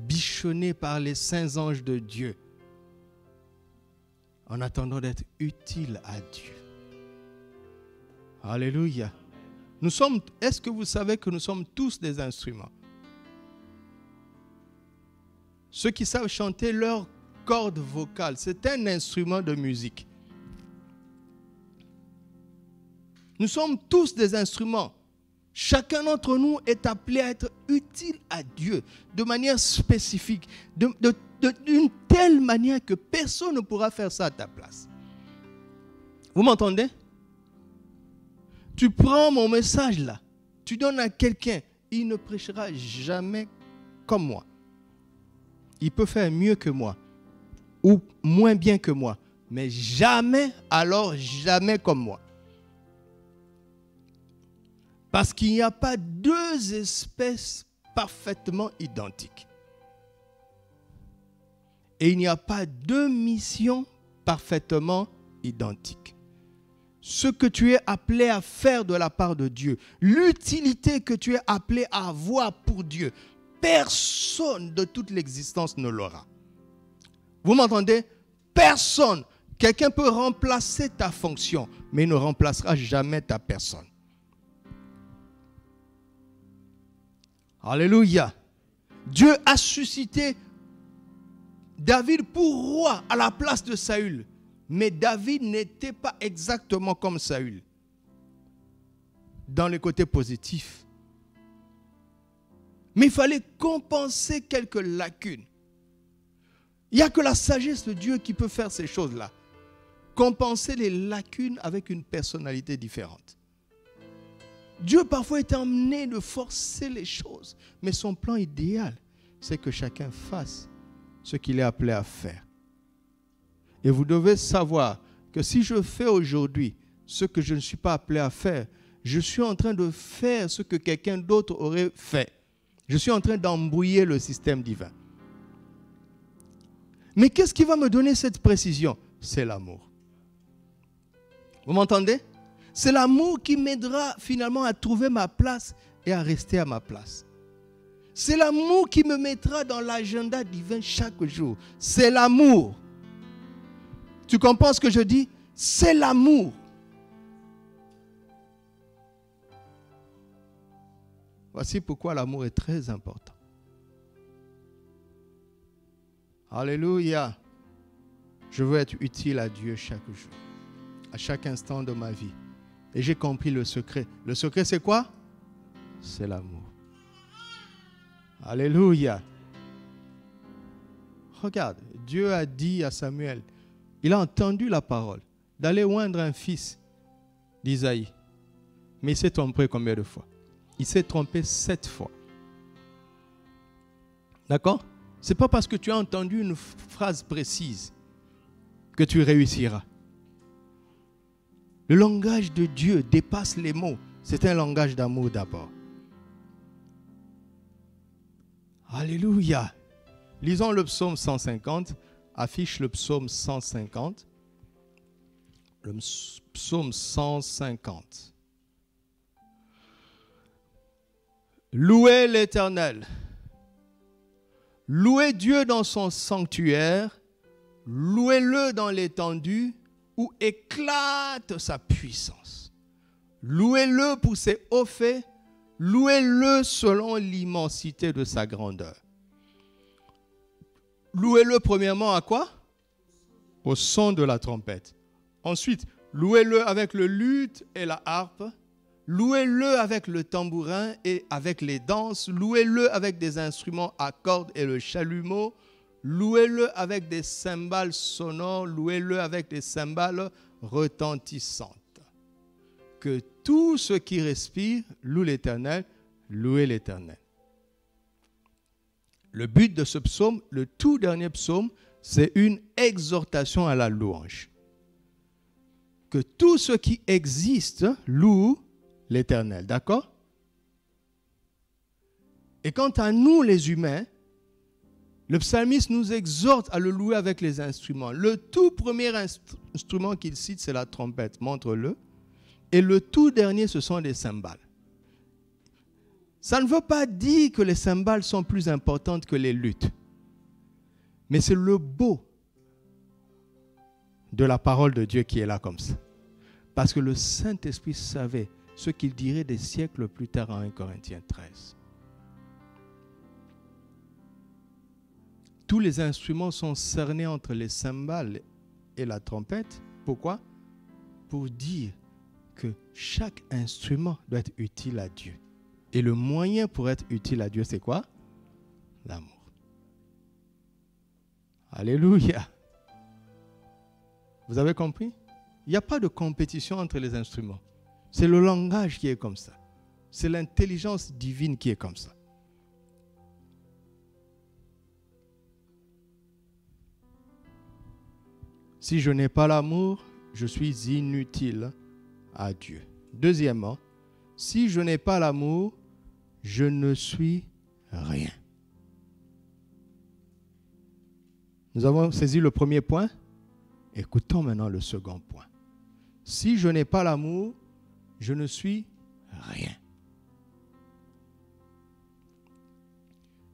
bichonné par les saints anges de Dieu, en attendant d'être utile à Dieu. Alléluia. Est-ce que vous savez que nous sommes tous des instruments? Ceux qui savent chanter leur corde vocale, c'est un instrument de musique. Nous sommes tous des instruments. Chacun d'entre nous est appelé à être utile à Dieu de manière spécifique, d'une telle manière que personne ne pourra faire ça à ta place. Vous m'entendez? Tu prends mon message là, tu donnes à quelqu'un, il ne prêchera jamais comme moi. Il peut faire mieux que moi ou moins bien que moi, mais jamais, alors jamais comme moi. Parce qu'il n'y a pas deux espèces parfaitement identiques. Et il n'y a pas deux missions parfaitement identiques. Ce que tu es appelé à faire de la part de Dieu, l'utilité que tu es appelé à avoir pour Dieu, personne de toute l'existence ne l'aura. Vous m'entendez? Personne. Quelqu'un peut remplacer ta fonction, mais il ne remplacera jamais ta personne. Alléluia. Dieu a suscité David pour roi à la place de Saül. Mais David n'était pas exactement comme Saül. Dans le côté positif. Mais il fallait compenser quelques lacunes. Il n'y a que la sagesse de Dieu qui peut faire ces choses-là. Compenser les lacunes avec une personnalité différente. Dieu parfois est amené de forcer les choses. Mais son plan idéal, c'est que chacun fasse ce qu'il est appelé à faire. Et vous devez savoir que si je fais aujourd'hui ce que je ne suis pas appelé à faire, je suis en train de faire ce que quelqu'un d'autre aurait fait. Je suis en train d'embrouiller le système divin. Mais qu'est-ce qui va me donner cette précision? C'est l'amour. Vous m'entendez? C'est l'amour qui m'aidera finalement à trouver ma place et à rester à ma place. C'est l'amour qui me mettra dans l'agenda divin chaque jour. C'est l'amour. Tu comprends ce que je dis? C'est l'amour. Voici pourquoi l'amour est très important. Alléluia. Je veux être utile à Dieu chaque jour, à chaque instant de ma vie. Et j'ai compris le secret. Le secret, c'est quoi? C'est l'amour. Alléluia. Regarde, Dieu a dit à Samuel, il a entendu la parole, d'aller oindre un fils d'Isaïe. Mais il s'est trompé combien de fois? Il s'est trompé 7 fois. D'accord? Ce n'est pas parce que tu as entendu une phrase précise que tu réussiras. Le langage de Dieu dépasse les mots. C'est un langage d'amour d'abord. Alléluia. Lisons le psaume 150. Affiche le psaume 150. Le psaume 150. Louez l'Éternel. Louez Dieu dans son sanctuaire. Louez-le dans l'étendue où éclate sa puissance. Louez-le pour ses hauts faits. Louez-le selon l'immensité de sa grandeur. Louez-le premièrement à quoi? Au son de la trompette. Ensuite, louez-le avec le luth et la harpe. Louez-le avec le tambourin et avec les danses. Louez-le avec des instruments à cordes et le chalumeau. Louez-le avec des cymbales sonores. Louez-le avec des cymbales retentissantes. Que tout ce qui respire loue l'Éternel. Louez l'Éternel. Le but de ce psaume, le tout dernier psaume, c'est une exhortation à la louange. Que tout ce qui existe loue l'Éternel, d'accord? Et quant à nous les humains, le psalmiste nous exhorte à le louer avec les instruments. Le tout premier instrument qu'il cite, c'est la trompette, montre-le. Et le tout dernier, ce sont les cymbales. Ça ne veut pas dire que les cymbales sont plus importantes que les luttes. Mais c'est le beau de la parole de Dieu qui est là comme ça. Parce que le Saint-Esprit savait ce qu'il dirait des siècles plus tard en 1 Corinthiens 13. Tous les instruments sont cernés entre les cymbales et la trompette. Pourquoi? Pour dire que chaque instrument doit être utile à Dieu. Et le moyen pour être utile à Dieu, c'est quoi? L'amour. Alléluia. Vous avez compris? Il n'y a pas de compétition entre les instruments. C'est le langage qui est comme ça. C'est l'intelligence divine qui est comme ça. Si je n'ai pas l'amour, je suis inutile à Dieu. Deuxièmement, si je n'ai pas l'amour, je ne suis rien. Nous avons saisi le premier point. Écoutons maintenant le second point. Si je n'ai pas l'amour, je ne suis rien.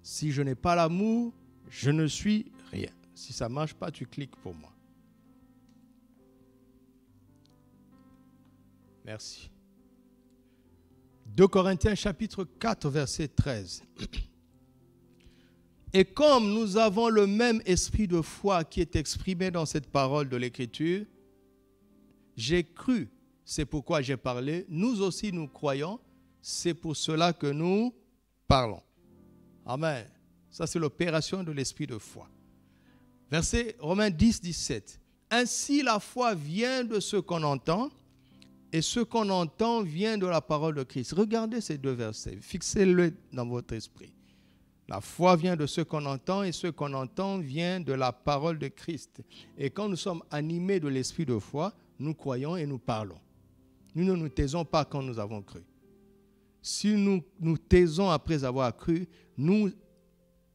Si je n'ai pas l'amour, je ne suis rien. Si ça ne marche pas, tu cliques pour moi. Merci. 2 Corinthiens chapitre 4, verset 13. Et comme nous avons le même esprit de foi qui est exprimé dans cette parole de l'Écriture, j'ai cru, c'est pourquoi j'ai parlé, nous aussi nous croyons, c'est pour cela que nous parlons. Amen. Ça c'est l'opération de l'esprit de foi. Verset Romains 10, 17. Ainsi la foi vient de ce qu'on entend, et ce qu'on entend vient de la parole de Christ. Regardez ces deux versets, fixez-le dans votre esprit. La foi vient de ce qu'on entend et ce qu'on entend vient de la parole de Christ. Et quand nous sommes animés de l'esprit de foi, nous croyons et nous parlons. Nous ne nous taisons pas quand nous avons cru. Si nous nous taisons après avoir cru, nous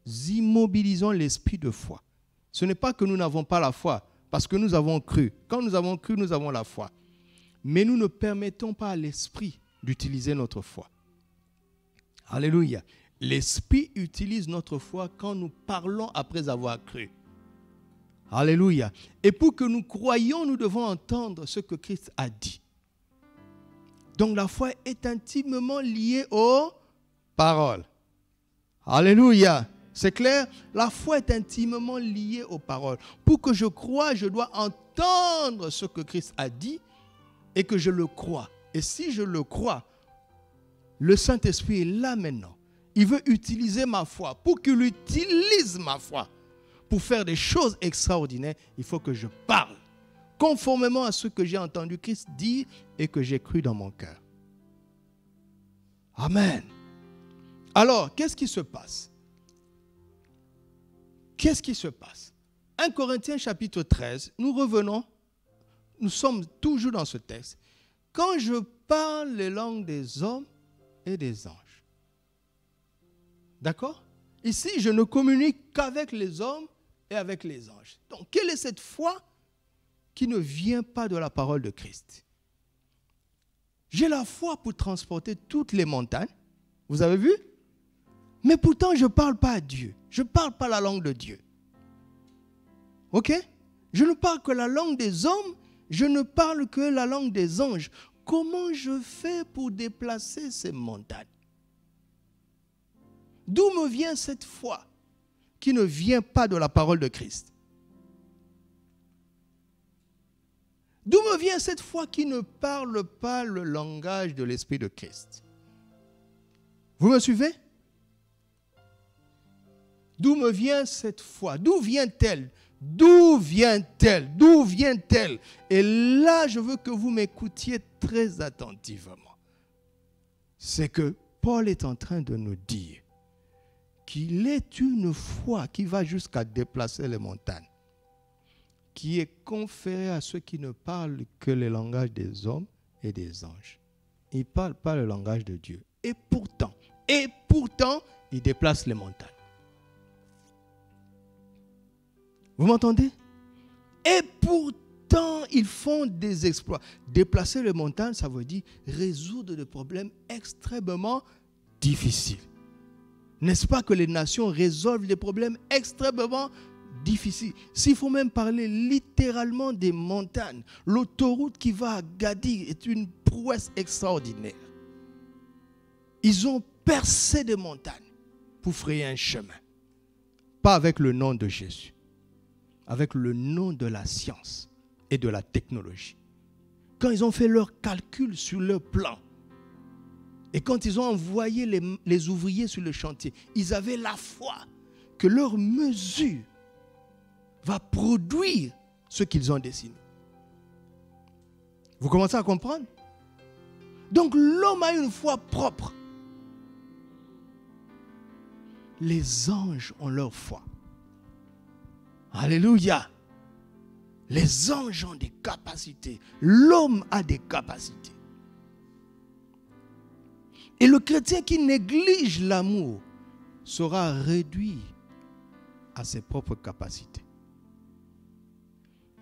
immobilisons l'esprit de foi. Ce n'est pas que nous n'avons pas la foi, parce que nous avons cru. Quand nous avons cru, nous avons la foi. Mais nous ne permettons pas à l'esprit d'utiliser notre foi. Alléluia. L'esprit utilise notre foi quand nous parlons après avoir cru. Alléluia. Et pour que nous croyions, nous devons entendre ce que Christ a dit. Donc la foi est intimement liée aux paroles. Alléluia. C'est clair? La foi est intimement liée aux paroles. Pour que je croie, je dois entendre ce que Christ a dit et que je le crois. Et si je le crois, le Saint-Esprit est là maintenant. Il veut utiliser ma foi. Pour qu'il utilise ma foi pour faire des choses extraordinaires, il faut que je parle conformément à ce que j'ai entendu Christ dire et que j'ai cru dans mon cœur. Amen. Alors, qu'est-ce qui se passe? Qu'est-ce qui se passe? 1 Corinthiens chapitre 13, nous revenons. Nous sommes toujours dans ce texte. Quand je parle les langues des hommes et des anges. D'accord? Ici, je ne communique qu'avec les hommes et avec les anges. Donc, quelle est cette foi qui ne vient pas de la parole de Christ? J'ai la foi pour transporter toutes les montagnes. Vous avez vu? Mais pourtant, je ne parle pas à Dieu. Je ne parle pas la langue de Dieu. Ok? Je ne parle que la langue des hommes. Je ne parle que la langue des anges. Comment je fais pour déplacer ces montagnes? D'où me vient cette foi qui ne vient pas de la parole de Christ? D'où me vient cette foi qui ne parle pas le langage de l'Esprit de Christ? Vous me suivez? D'où me vient cette foi? D'où vient-elle? D'où vient-elle? D'où vient-elle? Et là, je veux que vous m'écoutiez très attentivement. C'est que Paul est en train de nous dire qu'il est une foi qui va jusqu'à déplacer les montagnes, qui est conférée à ceux qui ne parlent que le langage des hommes et des anges. Ils ne parlent pas le langage de Dieu. Et pourtant, ils déplacent les montagnes. Vous m'entendez? Et pourtant, ils font des exploits. Déplacer les montagnes, ça veut dire résoudre des problèmes extrêmement difficiles. N'est-ce pas que les nations résolvent des problèmes extrêmement difficiles? S'il faut même parler littéralement des montagnes, l'autoroute qui va à Gadir est une prouesse extraordinaire. Ils ont percé des montagnes pour frayer un chemin. Pas avec le nom de Jésus, avec le nom de la science et de la technologie. Quand ils ont fait leurs calculs sur leur plan, et quand ils ont envoyé les ouvriers sur le chantier, ils avaient la foi que leur mesure va produire ce qu'ils ont dessiné. Vous commencez à comprendre? Donc l'homme a une foi propre. Les anges ont leur foi. Alléluia. Les anges ont des capacités. L'homme a des capacités. Et le chrétien qui néglige l'amour sera réduit à ses propres capacités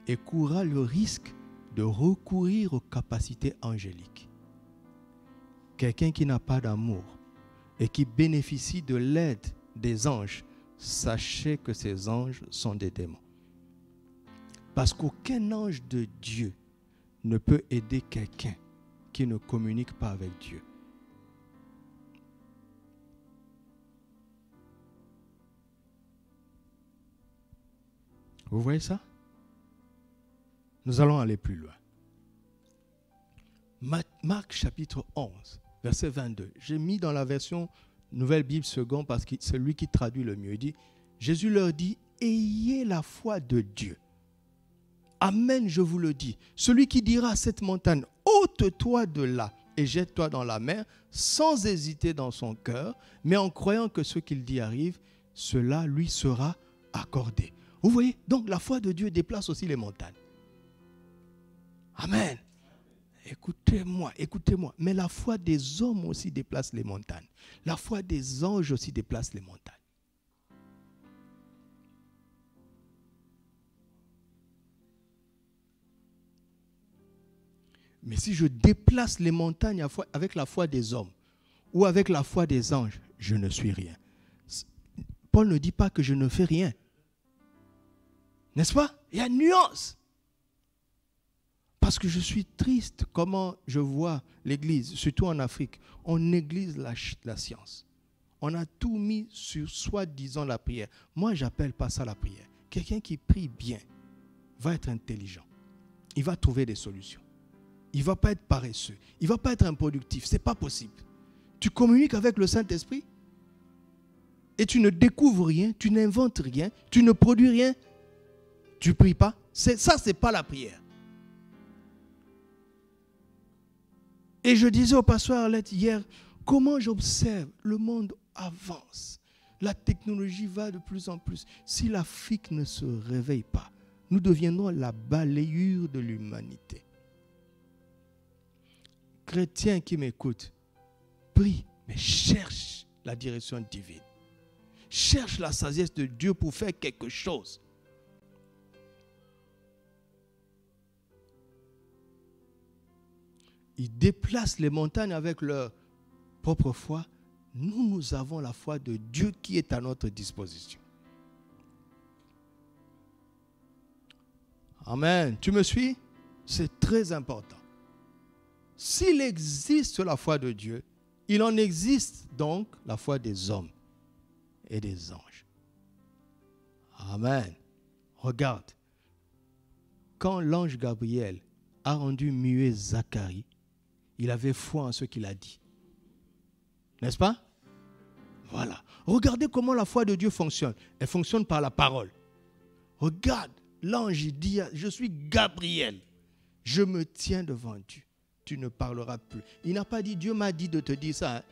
et courra le risque de recourir aux capacités angéliques. Quelqu'un qui n'a pas d'amour et qui bénéficie de l'aide des anges, sachez que ces anges sont des démons. Parce qu'aucun ange de Dieu ne peut aider quelqu'un qui ne communique pas avec Dieu. Vous voyez ça? Nous allons aller plus loin. Marc chapitre 11, verset 22. J'ai mis dans la version Nouvelle Bible Seconde parce que c'est lui qui traduit le mieux. Il dit, Jésus leur dit, ayez la foi de Dieu. Amen, je vous le dis. Celui qui dira à cette montagne, ôte-toi de là et jette-toi dans la mer, sans hésiter dans son cœur, mais en croyant que ce qu'il dit arrive, cela lui sera accordé. Vous voyez, donc la foi de Dieu déplace aussi les montagnes. Amen. Écoutez-moi, écoutez-moi. Mais la foi des hommes aussi déplace les montagnes. La foi des anges aussi déplace les montagnes. Mais si je déplace les montagnes avec la foi des hommes ou avec la foi des anges, je ne suis rien. Paul ne dit pas que je ne fais rien. N'est-ce pas? Il y a une nuance. Parce que je suis triste comment je vois l'Église, surtout en Afrique. On néglige la science. On a tout mis sur soi-disant la prière. Moi, je n'appelle pas ça la prière. Quelqu'un qui prie bien va être intelligent. Il va trouver des solutions. Il ne va pas être paresseux. Il ne va pas être improductif. Ce n'est pas possible. Tu communiques avec le Saint-Esprit et tu ne découvres rien, tu n'inventes rien, tu ne produis rien. Tu ne pries pas. Ça, ce n'est pas la prière. Et je disais au pasteur Arlette hier, comment j'observe, le monde avance. La technologie va de plus en plus. Si l'Afrique ne se réveille pas, nous deviendrons la balayure de l'humanité. Chrétien qui m'écoute, prie, mais cherche la direction divine. Cherche la sagesse de Dieu pour faire quelque chose. Ils déplacent les montagnes avec leur propre foi. Nous avons la foi de Dieu qui est à notre disposition. Amen. Tu me suis? C'est très important. S'il existe la foi de Dieu, il en existe donc la foi des hommes et des anges. Amen. Regarde. Quand l'ange Gabriel a rendu muet Zacharie, il avait foi en ce qu'il a dit. N'est-ce pas? Voilà. Regardez comment la foi de Dieu fonctionne. Elle fonctionne par la parole. Regarde, l'ange dit, je suis Gabriel. Je me tiens devant Dieu. Tu ne parleras plus. Il n'a pas dit, Dieu m'a dit de te dire ça. Hein?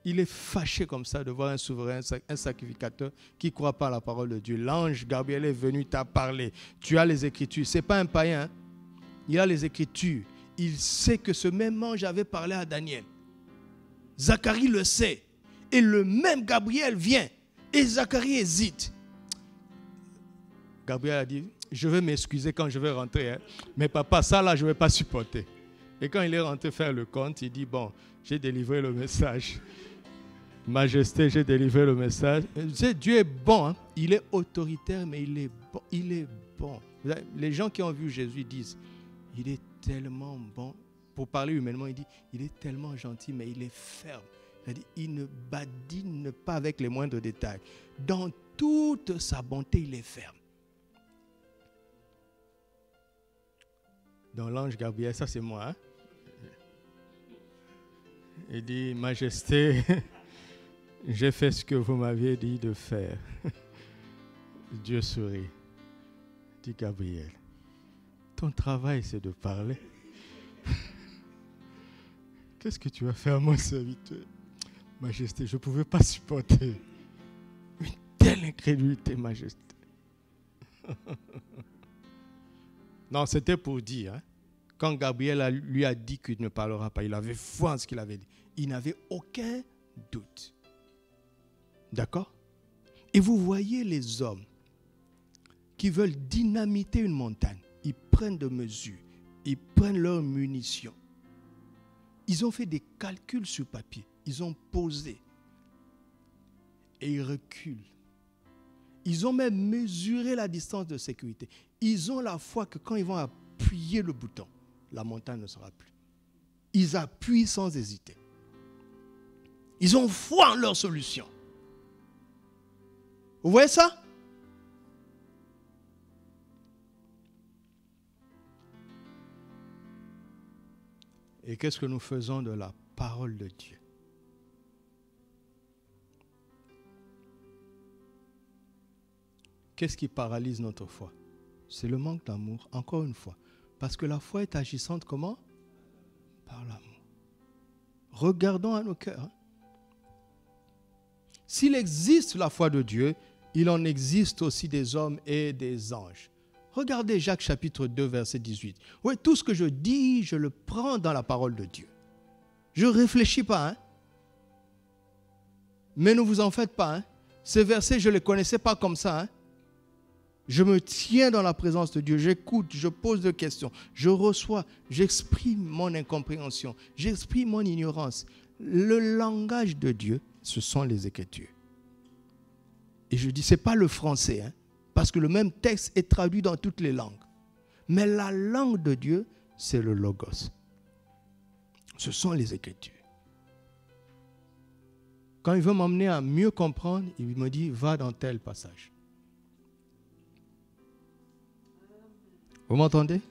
Il est fâché comme ça de voir un souverain, un sacrificateur qui ne croit pas à la parole de Dieu. L'ange Gabriel est venu t'a parlé. Tu as les Écritures. Ce n'est pas un païen. Hein? Il a les Écritures. Il sait que ce même ange avait parlé à Daniel. Zacharie le sait. Et le même Gabriel vient. Et Zacharie hésite. Gabriel a dit, je vais m'excuser quand je vais rentrer. Hein. Mais papa, ça là, je ne vais pas supporter. Et quand il est rentré faire le compte, il dit, bon, j'ai délivré le message. Majesté, j'ai délivré le message. Tu sais, Dieu est bon. Hein. Il est autoritaire, mais il est bon. Il est bon. Les gens qui ont vu Jésus disent, il est tellement bon. Pour parler humainement, il dit, il est tellement gentil, mais il est ferme. C'est-à-dire, il ne badine pas avec les moindres détails. Dans toute sa bonté, il est ferme. Dans l'ange Gabriel, ça c'est moi. Hein? Il dit, Majesté, j'ai fait ce que vous m'aviez dit de faire. Dieu sourit. Dit Gabriel, ton travail c'est de parler. qu'est-ce que tu vas faire à mon serviteur? Majesté, je ne pouvais pas supporter une telle incrédulité, Majesté. Non, c'était pour dire, hein, quand Gabriel lui a dit qu'il ne parlera pas, il avait foi en ce qu'il avait dit. Il n'avait aucun doute. D'accord? Et vous voyez les hommes qui veulent dynamiter une montagne. Ils prennent de mesures. Ils prennent leurs munitions. Ils ont fait des calculs sur papier. Ils ont posé. Et ils reculent. Ils ont même mesuré la distance de sécurité. Ils ont la foi que quand ils vont appuyer le bouton, la montagne ne sera plus. Ils appuient sans hésiter. Ils ont foi en leur solution. Vous voyez ça? Et qu'est-ce que nous faisons de la parole de Dieu? Qu'est-ce qui paralyse notre foi? C'est le manque d'amour, encore une fois. Parce que la foi est agissante comment? Par l'amour. Regardons à nos cœurs. Hein? S'il existe la foi de Dieu, il en existe aussi des hommes et des anges. Regardez Jacques chapitre 2, verset 18. Oui, tout ce que je dis, je le prends dans la parole de Dieu. Je ne réfléchis pas. Hein? Mais ne vous en faites pas. Hein? Ces versets, je ne les connaissais pas comme ça. Hein? Je me tiens dans la présence de Dieu, j'écoute, je pose des questions, je reçois, j'exprime mon incompréhension, j'exprime mon ignorance. Le langage de Dieu, ce sont les Écritures. Et je dis, ce n'est pas le français, hein, parce que le même texte est traduit dans toutes les langues. Mais la langue de Dieu, c'est le Logos. Ce sont les Écritures. Quand il veut m'emmener à mieux comprendre, il me dit, va dans tel passage. Vous m'entendez?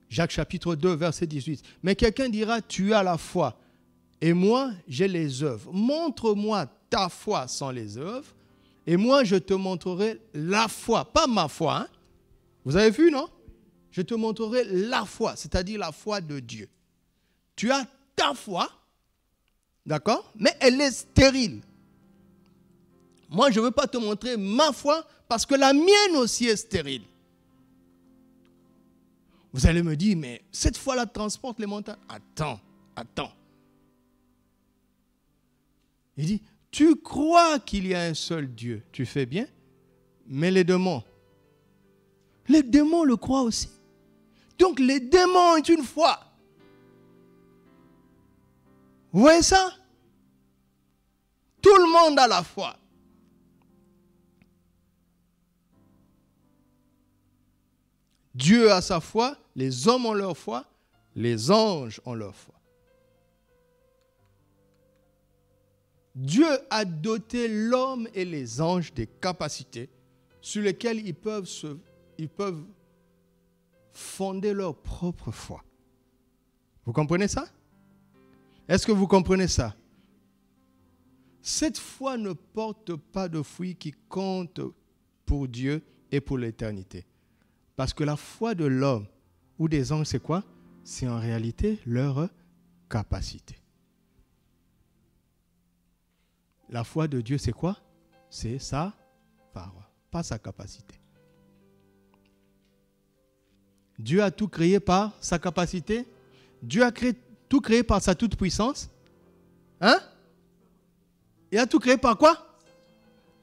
Jacques chapitre 2, verset 18. Mais quelqu'un dira, tu as la foi, et moi, j'ai les œuvres. Montre-moi ta foi sans les œuvres, et moi, je te montrerai la foi, pas ma foi. Hein? Vous avez vu, non? Je te montrerai la foi, c'est-à-dire la foi de Dieu. Tu as ta foi, d'accord? Mais elle est stérile. Moi, je ne veux pas te montrer ma foi parce que la mienne aussi est stérile. Vous allez me dire, mais cette foi-là transporte les montagnes. Attends. Il dit, tu crois qu'il y a un seul Dieu. Tu fais bien, mais les démons le croient aussi. Donc, les démons ont une foi. Vous voyez ça? Tout le monde a la foi. Dieu a sa foi, les hommes ont leur foi, les anges ont leur foi. Dieu a doté l'homme et les anges des capacités sur lesquelles ils peuvent fonder leur propre foi. Vous comprenez ça? Est-ce que vous comprenez ça? Cette foi ne porte pas de fruits qui comptent pour Dieu et pour l'éternité. Parce que la foi de l'homme ou des anges, c'est quoi? C'est en réalité leur capacité. La foi de Dieu, c'est quoi? C'est sa parole, pas sa capacité. Dieu a tout créé par sa capacité. Dieu a tout créé par sa toute-puissance. Hein? Il a tout créé par quoi?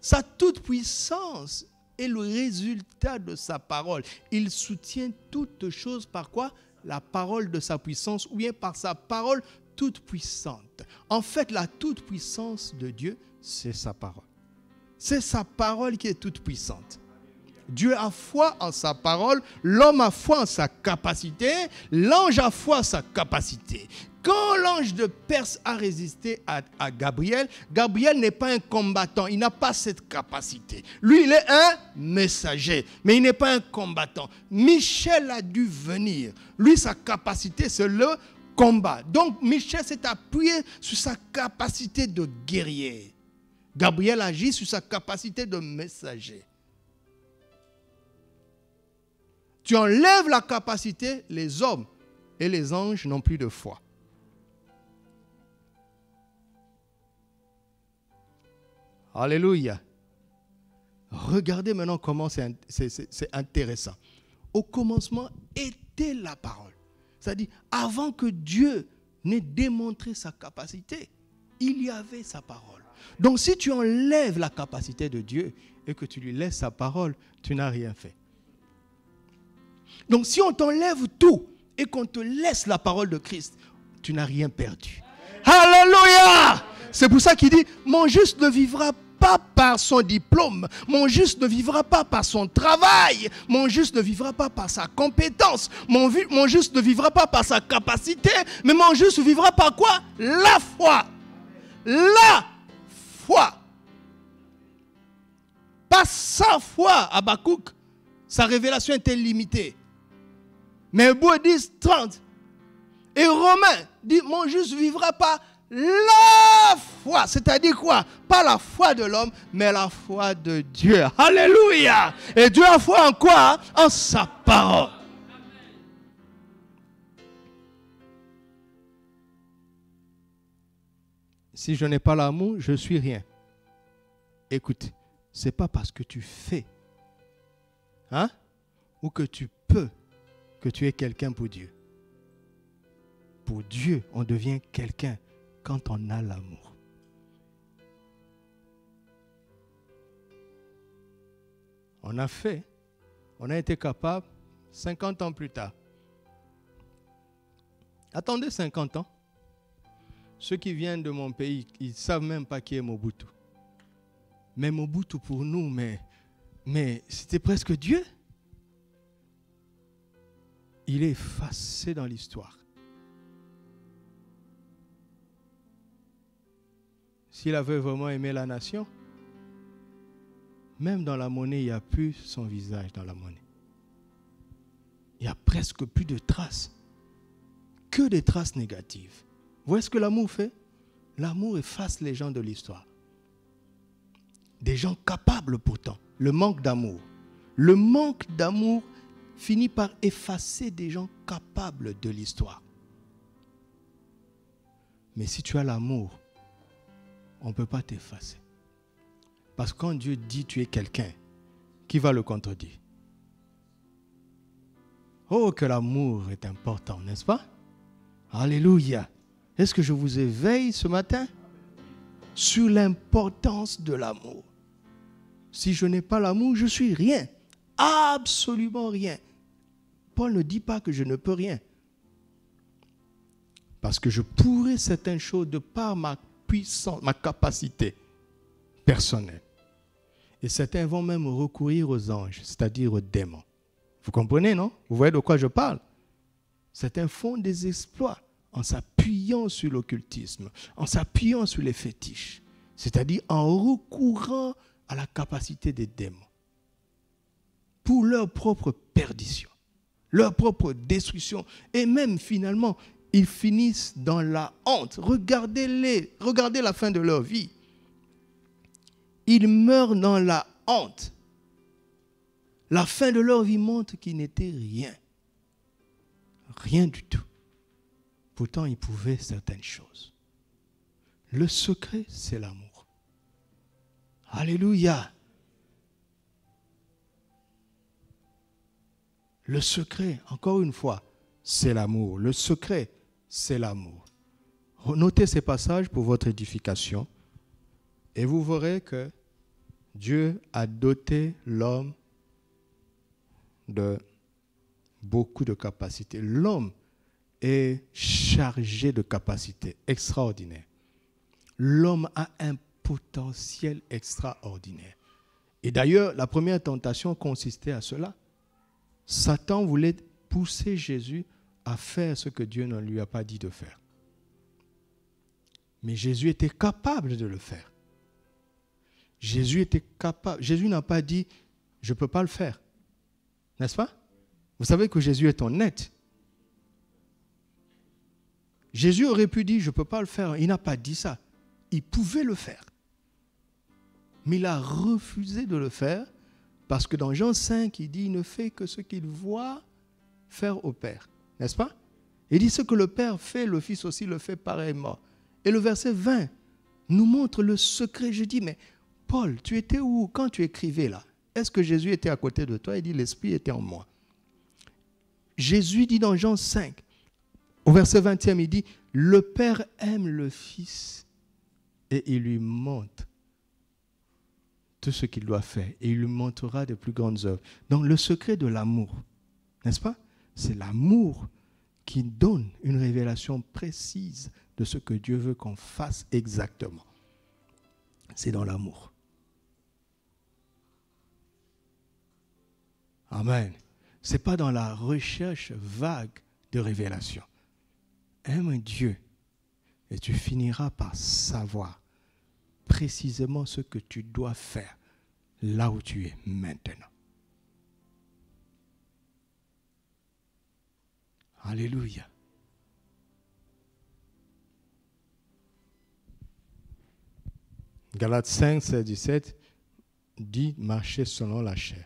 Sa toute-puissance est le résultat de sa parole. Il soutient toutes choses par quoi? La parole de sa puissance ou bien par sa parole toute puissante. En fait, la toute puissance de Dieu, c'est sa parole. C'est sa parole qui est toute puissante. Dieu a foi en sa parole, l'homme a foi en sa capacité, l'ange a foi en sa capacité. Quand l'ange de Perse a résisté à Gabriel, Gabriel n'est pas un combattant, il n'a pas cette capacité. Lui, il est un messager, mais il n'est pas un combattant. Michel a dû venir. Lui, sa capacité, c'est le combat. Donc, Michel s'est appuyé sur sa capacité de guerrier. Gabriel agit sur sa capacité de messager. Tu enlèves la capacité, les hommes et les anges n'ont plus de foi. Alléluia. Regardez maintenant comment c'est intéressant. Au commencement était la parole. C'est-à-dire, avant que Dieu n'ait démontré sa capacité, il y avait sa parole. Donc, si tu enlèves la capacité de Dieu et que tu lui laisses sa parole, tu n'as rien fait. Donc, si on t'enlève tout et qu'on te laisse la parole de Christ, tu n'as rien perdu. Alléluia! C'est pour ça qu'il dit, mon juste ne vivra pas par son diplôme, mon juste ne vivra pas par son travail, mon juste ne vivra pas par sa compétence, mon juste ne vivra pas par sa capacité, mais mon juste vivra par quoi? La foi. La foi. Pas sa foi, Habakkuk. Sa révélation était limitée. Mais Hébreux 10, 30 et Romains dit, mon juste vivra pas la foi. C'est-à-dire quoi? Pas la foi de l'homme, mais la foi de Dieu. Alléluia. Et Dieu a foi en quoi? En sa parole. Si je n'ai pas l'amour, je suis rien. Écoute, c'est pas parce que tu fais, ou que tu peux, que tu es quelqu'un pour Dieu. Pour Dieu, on devient quelqu'un quand on a l'amour. On a fait, on a été capable 50 ans plus tard. Attendez 50 ans. Ceux qui viennent de mon pays, ils ne savent même pas qui est Mobutu. Mais Mobutu pour nous, mais c'était presque Dieu. Il est effacé dans l'histoire. S'il avait vraiment aimé la nation, même dans la monnaie, il n'y a plus son visage dans la monnaie. Il n'y a presque plus de traces. Que des traces négatives. Vous voyez ce que l'amour fait? L'amour efface les gens de l'histoire. Des gens capables pourtant. Le manque d'amour. Le manque d'amour finit par effacer des gens capables de l'histoire. Mais si tu as l'amour, on ne peut pas t'effacer. Parce que quand Dieu dit tu es quelqu'un, qui va le contredire? Oh, que l'amour est important, n'est-ce pas? Alléluia. Est-ce que je vous éveille ce matin sur l'importance de l'amour? Si je n'ai pas l'amour, je suis rien. Absolument rien. Paul ne dit pas que je ne peux rien. Parce que je pourrais certaines choses de par ma puissance, ma capacité personnelle. Et certains vont même recourir aux anges, c'est-à-dire aux démons. Vous comprenez, non? Vous voyez de quoi je parle? Certains font des exploits en s'appuyant sur l'occultisme, en s'appuyant sur les fétiches, c'est-à-dire en recourant à la capacité des démons pour leur propre perdition, leur propre destruction. Et même finalement, ils finissent dans la honte. Regardez-les, regardez la fin de leur vie. Ils meurent dans la honte. La fin de leur vie montre qu'ils n'étaient rien. Rien du tout. Pourtant, ils pouvaient certaines choses. Le secret, c'est l'amour. Alléluia. Le secret, encore une fois, c'est l'amour. Le secret, c'est l'amour. Notez ces passages pour votre édification et vous verrez que Dieu a doté l'homme de beaucoup de capacités. L'homme est chargé de capacités extraordinaires. L'homme a un potentiel extraordinaire. Et d'ailleurs, la première tentation consistait à cela. Satan voulait pousser Jésus à faire ce que Dieu ne lui a pas dit de faire. Mais Jésus était capable de le faire. Jésus était capable. Jésus n'a pas dit, je ne peux pas le faire. N'est-ce pas? Vous savez que Jésus est honnête. Jésus aurait pu dire, je ne peux pas le faire. Il n'a pas dit ça. Il pouvait le faire. Mais il a refusé de le faire Parce que dans Jean 5, il dit, il ne fait que ce qu'il voit faire au Père. N'est-ce pas? Il dit, ce que le Père fait, le Fils aussi le fait pareillement. Et le verset 20 nous montre le secret. Je dis, mais Paul, tu étais où quand tu écrivais là? Est-ce que Jésus était à côté de toi? Il dit, l'Esprit était en moi. Jésus dit dans Jean 5, au verset 20e, il dit, le Père aime le Fils et il lui montre tout ce qu'il doit faire. Et il lui montrera de plus grandes œuvres. Donc le secret de l'amour, n'est-ce pas? C'est l'amour qui donne une révélation précise de ce que Dieu veut qu'on fasse exactement. C'est dans l'amour. Amen. Ce n'est pas dans la recherche vague de révélation. Aime Dieu et tu finiras par savoir précisément ce que tu dois faire là où tu es maintenant. Alléluia. Galates 5, 16, 17 dit marcher selon la chair.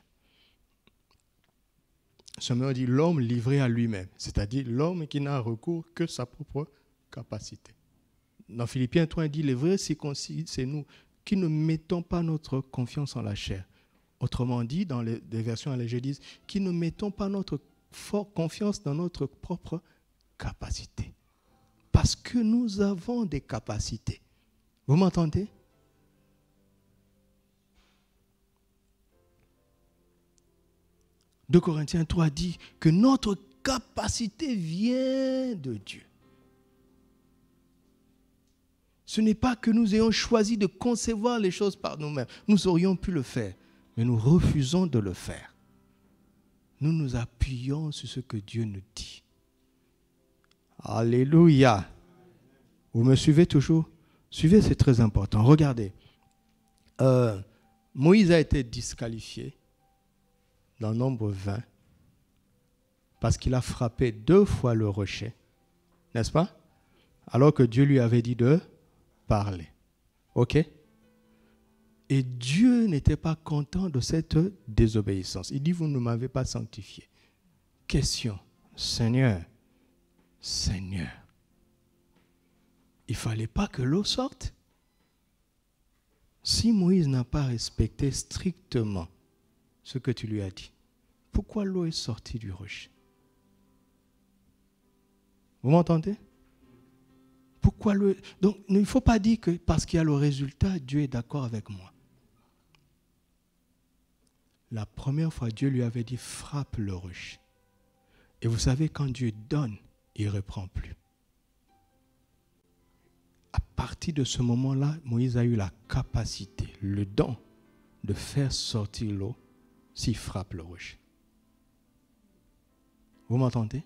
Seulement dit l'homme livré à lui-même, c'est-à-dire l'homme qui n'a recours que sa propre capacité. Dans Philippiens 3, il dit les vrais circoncis, c'est nous qui ne mettons pas notre confiance en la chair. Autrement dit, dans les versions allégées disent qui ne mettons pas notre forte confiance dans notre propre capacité. Parce que nous avons des capacités. Vous m'entendez? De Corinthiens 3 dit que notre capacité vient de Dieu. Ce n'est pas que nous ayons choisi de concevoir les choses par nous-mêmes. Nous aurions pu le faire, mais nous refusons de le faire. Nous nous appuyons sur ce que Dieu nous dit. Alléluia. Vous me suivez toujours? Suivez, c'est très important. Regardez. Moïse a été disqualifié dans Nombre 20 parce qu'il a frappé 2 fois le rocher. N'est-ce pas? Alors que Dieu lui avait dit de parler. OK? Et Dieu n'était pas content de cette désobéissance. Il dit, vous ne m'avez pas sanctifié. Question, Seigneur, il ne fallait pas que l'eau sorte? Si Moïse n'a pas respecté strictement ce que tu lui as dit, pourquoi l'eau est sortie du rocher? Vous m'entendez? Pourquoi l'eau? Donc, il ne faut pas dire que parce qu'il y a le résultat, Dieu est d'accord avec moi. La première fois, Dieu lui avait dit, frappe le rocher. Et vous savez, quand Dieu donne, il ne reprend plus. À partir de ce moment-là, Moïse a eu la capacité, le don de faire sortir l'eau s'il frappe le rocher. Vous m'entendez?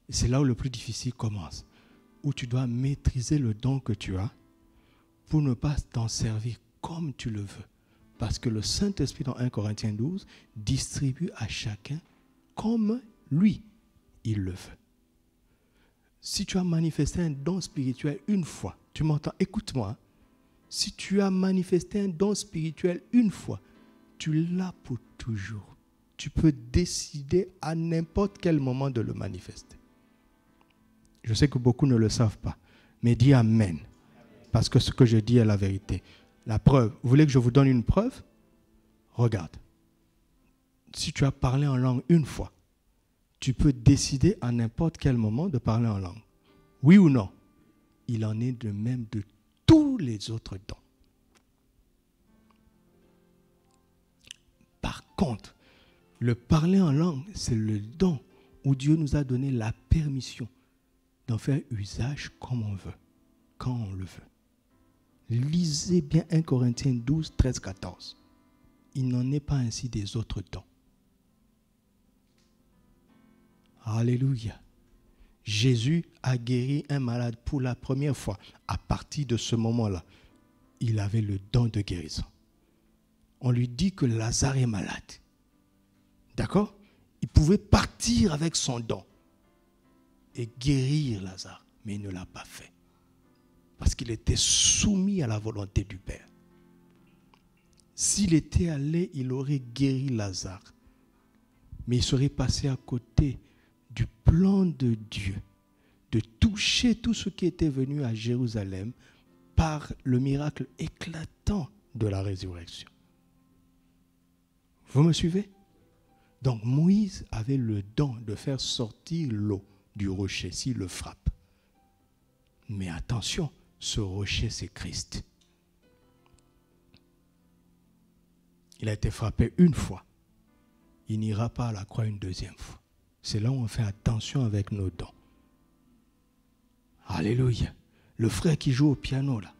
C'est là où le plus difficile commence, où tu dois maîtriser le don que tu as pour ne pas t'en servir comme tu le veux. Parce que le Saint-Esprit, dans 1 Corinthiens 12, distribue à chacun comme lui, il le veut. Si tu as manifesté un don spirituel une fois, tu m'entends? Écoute-moi. Si tu as manifesté un don spirituel une fois, tu l'as pour toujours. Tu peux décider à n'importe quel moment de le manifester. Je sais que beaucoup ne le savent pas, mais dis Amen. Parce que ce que je dis est la vérité. La preuve, vous voulez que je vous donne une preuve? Regarde. Si tu as parlé en langue une fois, tu peux décider à n'importe quel moment de parler en langue. Oui ou non? Il en est de même de tous les autres dons. Par contre, le parler en langue, c'est le don où Dieu nous a donné la permission d'en faire usage comme on veut, quand on le veut. Lisez bien 1 Corinthiens 12, 13, 14. Il n'en est pas ainsi des autres dons. Alléluia. Jésus a guéri un malade pour la première fois. À partir de ce moment-là, il avait le don de guérison. On lui dit que Lazare est malade. D'accord? Il pouvait partir avec son don et guérir Lazare, mais il ne l'a pas fait. Parce qu'il était soumis à la volonté du Père. S'il était allé, il aurait guéri Lazare. Mais il serait passé à côté du plan de Dieu, de toucher tout ce qui était venu à Jérusalem par le miracle éclatant de la résurrection. Vous me suivez? Donc Moïse avait le don de faire sortir l'eau du rocher s'il le frappe. Mais attention, ce rocher c'est Christ. Il a été frappé une fois. Il n'ira pas à la croix une deuxième fois. C'est là où on fait attention avec nos dons. Alléluia. Le frère qui joue au piano là,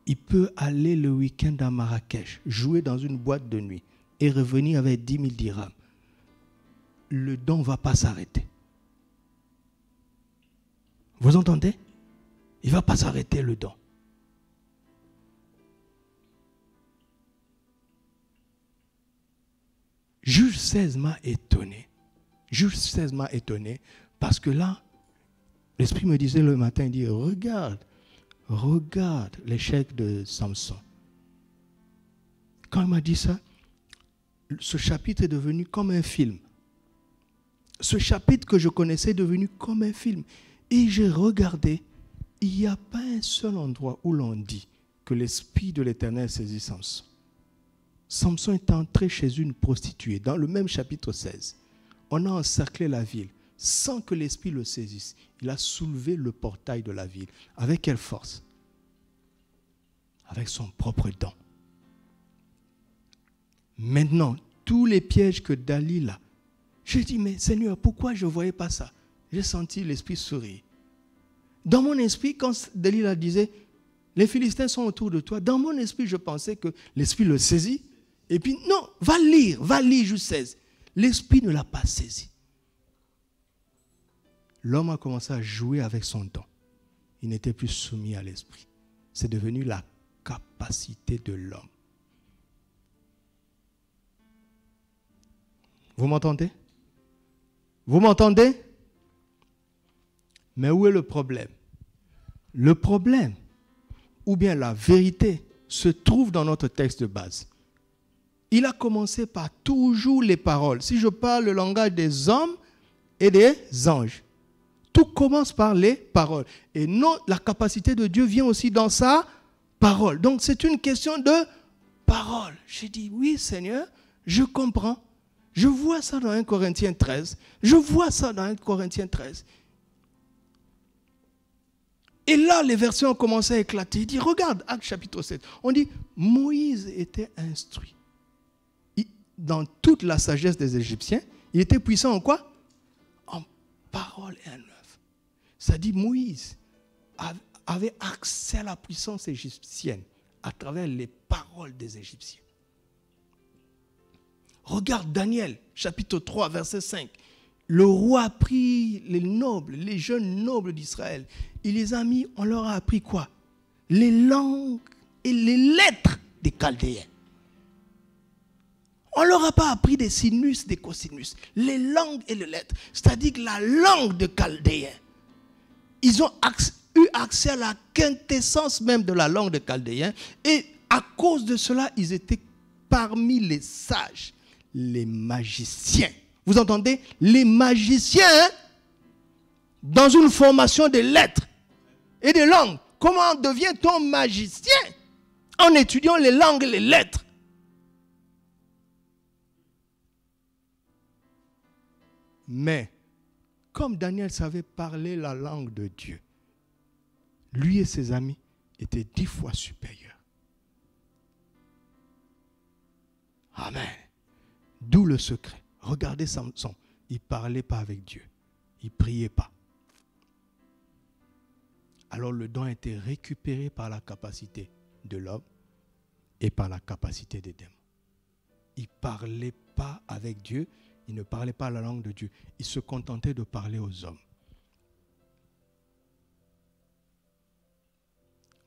il peut aller le week-end à Marrakech, jouer dans une boîte de nuit et revenir avec 10 000 dirhams. Le don ne va pas s'arrêter. Vous entendez? Il ne va pas s'arrêter le don. Juge 16 m'a étonné. Juge 16 m'a étonné parce que là, l'Esprit me disait le matin, il dit, regarde l'échec de Samson. Quand il m'a dit ça, ce chapitre est devenu comme un film. Ce chapitre que je connaissais est devenu comme un film. Et j'ai regardé, il n'y a pas un seul endroit où l'on dit que l'Esprit de l'Éternel saisit Samson. Samson est entré chez une prostituée, dans le même chapitre 16. On a encerclé la ville sans que l'Esprit le saisisse. Il a soulevé le portail de la ville. Avec quelle force? Avec son propre don. Maintenant, tous les pièges que Dalila, j'ai dit, mais Seigneur, pourquoi je ne voyais pas ça? J'ai senti l'Esprit sourire. Dans mon esprit, quand Dalila disait, les Philistins sont autour de toi, dans mon esprit, je pensais que l'Esprit le saisit. Et puis, non, va lire juste 16. L'Esprit ne l'a pas saisi. L'homme a commencé à jouer avec son don. Il n'était plus soumis à l'Esprit. C'est devenu la capacité de l'homme. Vous m'entendez? Vous m'entendez? Mais où est le problème? Le problème, ou bien la vérité, se trouve dans notre texte de base. Il a commencé par toujours les paroles. Si je parle le langage des hommes et des anges, tout commence par les paroles. Et non, la capacité de Dieu vient aussi dans sa parole. Donc c'est une question de parole. J'ai dit, oui Seigneur, je comprends. Je vois ça dans 1 Corinthiens 13. Je vois ça dans 1 Corinthiens 13. Et là, les versets ont commencé à éclater. Il dit, regarde, Actes chapitre 7. On dit, Moïse était instruit. Dans toute la sagesse des Égyptiens, il était puissant en quoi? En parole et en œuvre. Ça dit, Moïse avait accès à la puissance égyptienne à travers les paroles des Égyptiens. Regarde Daniel, chapitre 3, verset 5. Le roi a pris les nobles, les jeunes nobles d'Israël. Il les a mis, on leur a appris quoi? Les langues et les lettres des Chaldéens. On ne leur a pas appris des sinus, des cosinus. Les langues et les lettres. C'est-à-dire que la langue de Chaldéens. Ils ont eu accès à la quintessence même de la langue de Chaldéens. Et à cause de cela, ils étaient parmi les sages, les magiciens. Vous entendez? Les magiciens, dans une formation de lettres et de langues. Comment devient-on magicien? En étudiant les langues et les lettres. Mais, comme Daniel savait parler la langue de Dieu, lui et ses amis étaient 10 fois supérieurs. Amen. D'où le secret. Regardez Samson. Il ne parlait pas avec Dieu. Il ne priait pas. Alors le don a été récupéré par la capacité de l'homme et par la capacité des démons. Il ne parlait pas avec Dieu. Il ne parlait pas la langue de Dieu. Il se contentait de parler aux hommes.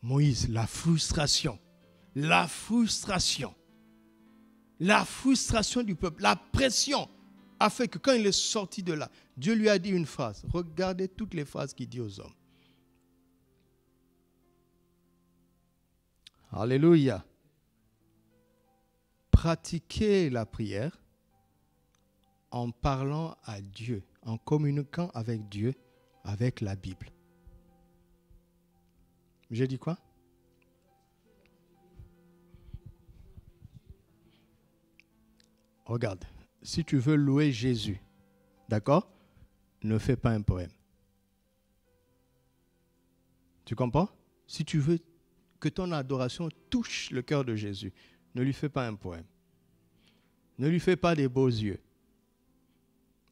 Moïse, la frustration du peuple, la pression a fait que quand il est sorti de là, Dieu lui a dit une phrase. Regardez toutes les phrases qu'il dit aux hommes. Alléluia. pratiquer la prière en parlant à Dieu, en communiquant avec Dieu, avec la Bible. J'ai dit quoi? Regarde, si tu veux louer Jésus, d'accord? Ne fais pas un poème. Tu comprends? Si tu veux que ton adoration touche le cœur de Jésus, ne lui fais pas un poème. Ne lui fais pas des beaux yeux.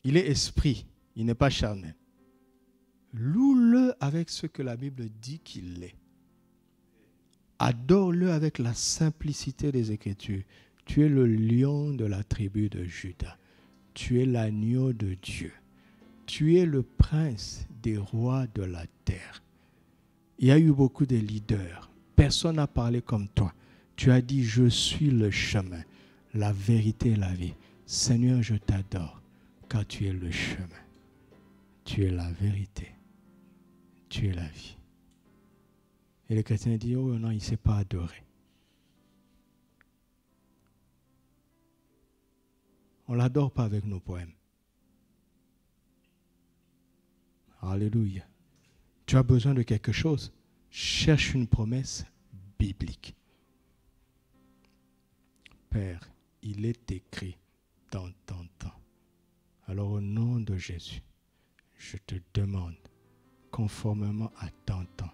Il est esprit, il n'est pas charnel. Loue-le avec ce que la Bible dit qu'il est. Adore-le avec la simplicité des Écritures. Tu es le lion de la tribu de Juda. Tu es l'agneau de Dieu. Tu es le prince des rois de la terre. Il y a eu beaucoup de leaders. Personne n'a parlé comme toi. Tu as dit, je suis le chemin, la vérité et la vie. Seigneur, je t'adore, car tu es le chemin. Tu es la vérité. Tu es la vie. Et le chrétien dit, oh non, il ne s'est pas adoré. On ne l'adore pas avec nos poèmes. Alléluia. Tu as besoin de quelque chose. Cherche une promesse biblique. Père, il est écrit dans ton temps. Alors au nom de Jésus, je te demande, conformément à ton temps,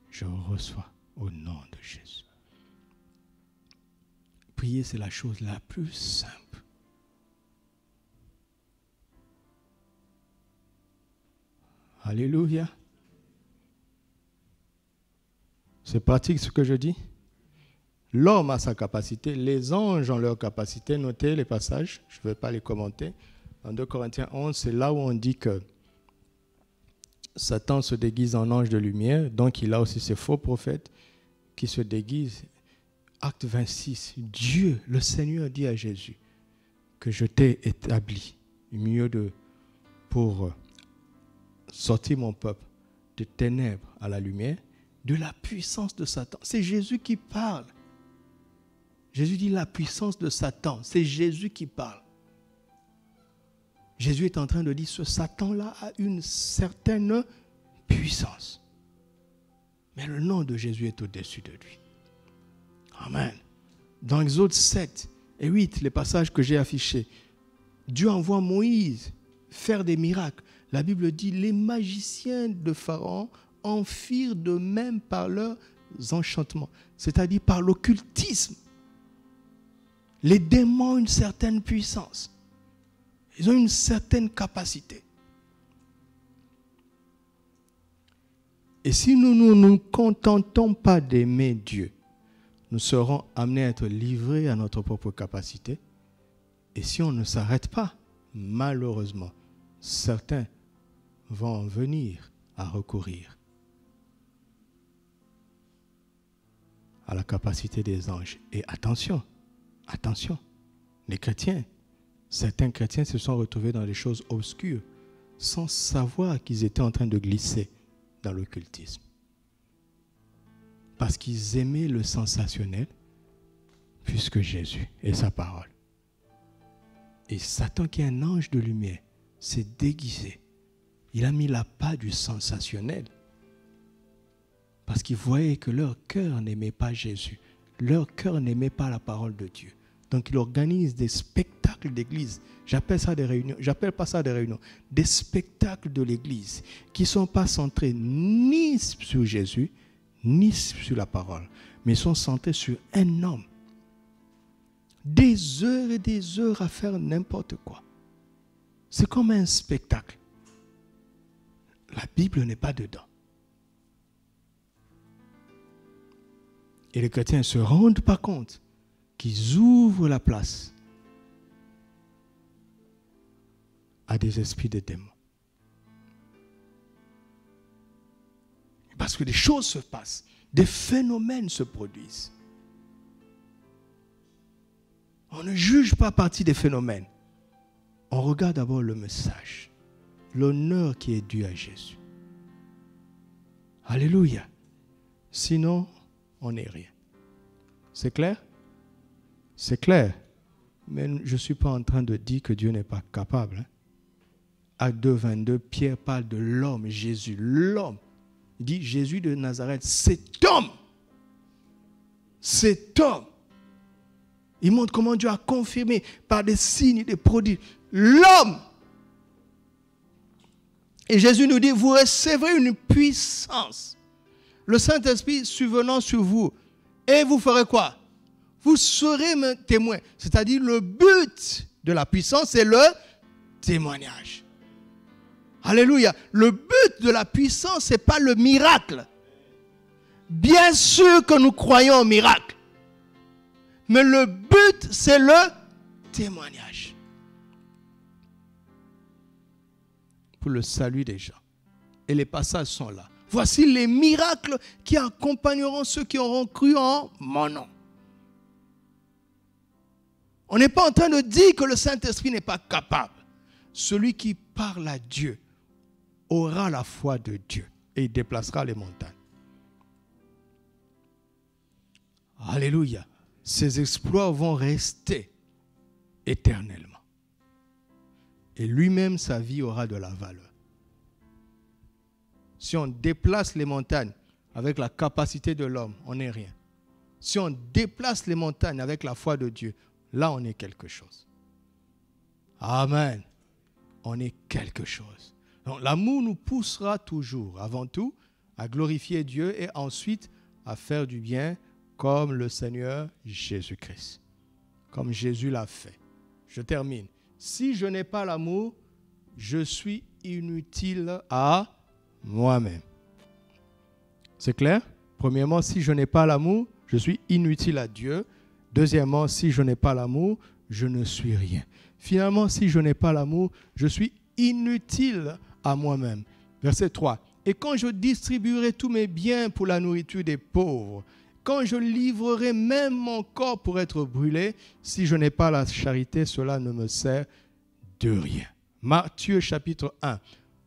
je reçois au nom de Jésus. Prier, c'est la chose la plus simple. Alléluia. C'est pratique ce que je dis. L'homme a sa capacité, les anges ont leur capacité. Notez les passages, je ne vais pas les commenter. En 2 Corinthiens 11, c'est là où on dit que Satan se déguise en ange de lumière, donc il a aussi ses faux prophètes qui se déguisent. Acte 26, Dieu, le Seigneur dit à Jésus que je t'ai établi pour sortir mon peuple de ténèbres à la lumière, de la puissance de Satan. C'est Jésus qui parle. Jésus dit la puissance de Satan. C'est Jésus qui parle. Jésus est en train de dire ce Satan-là a une certaine puissance. Mais le nom de Jésus est au-dessus de lui. Amen. Dans Exode 7 et 8, les passages que j'ai affichés, Dieu envoie Moïse faire des miracles. La Bible dit les magiciens de Pharaon en firent de même par leurs enchantements, c'est-à-dire par l'occultisme. Les démons ont une certaine puissance. Ils ont une certaine capacité. Et si nous ne nous contentons pas d'aimer Dieu, nous serons amenés à être livrés à notre propre capacité. Et si on ne s'arrête pas, malheureusement, certains vont en venir à recourir à la capacité des anges. Et attention, attention, les chrétiens, certains chrétiens se sont retrouvés dans des choses obscures sans savoir qu'ils étaient en train de glisser dans l'occultisme. Parce qu'ils aimaient le sensationnel plus que Jésus et sa parole. Et Satan, qui est un ange de lumière, s'est déguisé. Il a mis la part du sensationnel. Parce qu'il voyait que leur cœur n'aimait pas Jésus. Leur cœur n'aimait pas la parole de Dieu. Donc il organise des spectacles d'église. J'appelle ça des réunions. J'appelle pas ça des réunions. Des spectacles de l'église qui ne sont pas centrés ni sur Jésus, ni sur la parole, mais sont centrés sur un homme. Des heures et des heures à faire n'importe quoi. C'est comme un spectacle. La Bible n'est pas dedans. Et les chrétiens ne se rendent pas compte qu'ils ouvrent la place à des esprits de démons. Parce que des choses se passent, des phénomènes se produisent. On ne juge pas à partir des phénomènes. On regarde d'abord le message, l'honneur qui est dû à Jésus. Alléluia. Sinon, on n'est rien. C'est clair? C'est clair. Mais je ne suis pas en train de dire que Dieu n'est pas capable. Hein. Acte 2, 22, Pierre parle de l'homme, Jésus, l'homme. Il dit Jésus de Nazareth, cet homme. Cet homme. Il montre comment Dieu a confirmé par des signes et des prodiges. L'homme. Et Jésus nous dit, vous recevrez une puissance. Le Saint-Esprit survenant sur vous. Et vous ferez quoi? Vous serez mes témoins. C'est-à-dire le but de la puissance, c'est le témoignage. Alléluia. Le but de la puissance, ce n'est pas le miracle. Bien sûr que nous croyons au miracle. Mais le but, c'est le témoignage. Pour le salut des gens. Et les passages sont là. Voici les miracles qui accompagneront ceux qui auront cru en mon nom. On n'est pas en train de dire que le Saint-Esprit n'est pas capable. Celui qui parle à Dieu aura la foi de Dieu et il déplacera les montagnes. Alléluia. Ces exploits vont rester éternellement. Et lui-même, sa vie aura de la valeur. Si on déplace les montagnes avec la capacité de l'homme, on n'est rien. Si on déplace les montagnes avec la foi de Dieu, là, on est quelque chose. Amen. On est quelque chose. Donc, l'amour nous poussera toujours, avant tout, à glorifier Dieu et ensuite à faire du bien comme le Seigneur Jésus-Christ. Comme Jésus l'a fait. Je termine. Si je n'ai pas l'amour, je suis inutile à moi-même. C'est clair? Premièrement, si je n'ai pas l'amour, je suis inutile à Dieu. Deuxièmement, si je n'ai pas l'amour, je ne suis rien. Finalement, si je n'ai pas l'amour, je suis inutile à moi-même. Verset 3. Et quand je distribuerai tous mes biens pour la nourriture des pauvres, quand je livrerai même mon corps pour être brûlé, si je n'ai pas la charité, cela ne me sert de rien. Matthieu chapitre 1,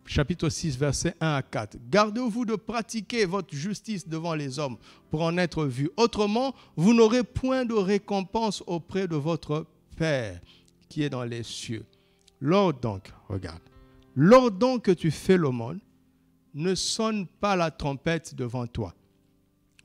chapitre 6, versets 1 à 4. Gardez-vous de pratiquer votre justice devant les hommes pour en être vus. Autrement, vous n'aurez point de récompense auprès de votre Père qui est dans les cieux. Lors donc, regarde, lors donc que tu fais l'aumône, ne sonne pas la trompette devant toi,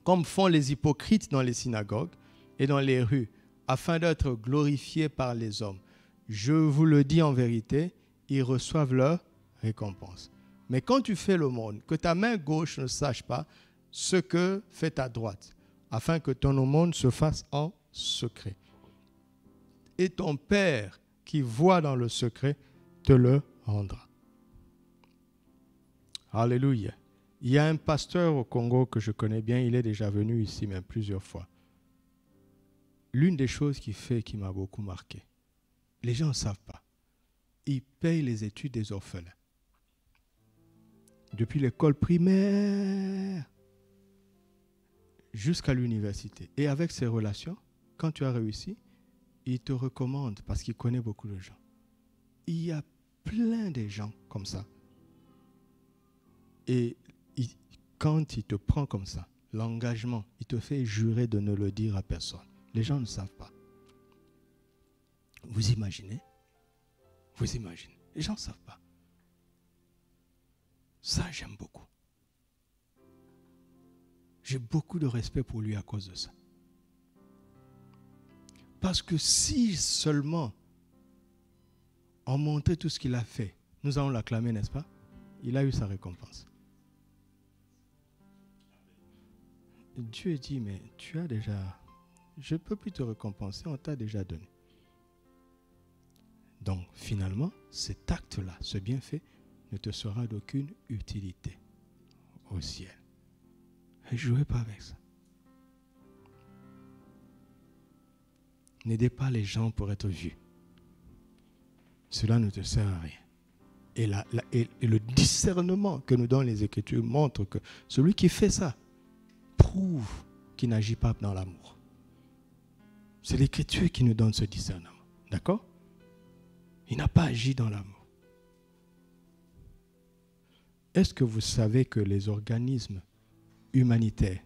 comme font les hypocrites dans les synagogues et dans les rues, afin d'être glorifiés par les hommes. Je vous le dis en vérité, ils reçoivent leur récompense. Mais quand tu fais l'aumône, que ta main gauche ne sache pas ce que fait ta droite, afin que ton aumône se fasse en secret. Et ton Père qui voit dans le secret te le rendra. Alléluia. Il y a un pasteur au Congo que je connais bien, il est déjà venu ici même plusieurs fois. L'une des choses qu'il fait qui m'a beaucoup marqué, les gens ne savent pas, il paye les études des orphelins. Depuis l'école primaire jusqu'à l'université. Et avec ses relations, quand tu as réussi, il te recommande parce qu'il connaît beaucoup de gens. Il y a plein de gens comme ça. Et quand il te prend comme ça, l'engagement, il te fait jurer de ne le dire à personne. Les gens ne savent pas. Vous imaginez? Vous imaginez? Les gens ne savent pas. Ça, j'aime beaucoup. J'ai beaucoup de respect pour lui à cause de ça. Parce que si seulement on montrait tout ce qu'il a fait, nous allons l'acclamer, n'est-ce pas? Il a eu sa récompense. Dieu dit, mais tu as déjà, je ne peux plus te récompenser, on t'a déjà donné. Donc finalement, cet acte-là, ce bienfait, ne te sera d'aucune utilité au ciel. Ne jouez pas avec ça. N'aidez pas les gens pour être vus. Cela ne te sert à rien. Et le discernement que nous donnent les Écritures montre que celui qui fait ça prouve qu'il n'agit pas dans l'amour. C'est l'Écriture qui nous donne ce discernement. D'accord? Il n'a pas agi dans l'amour. Est-ce que vous savez que les organismes humanitaires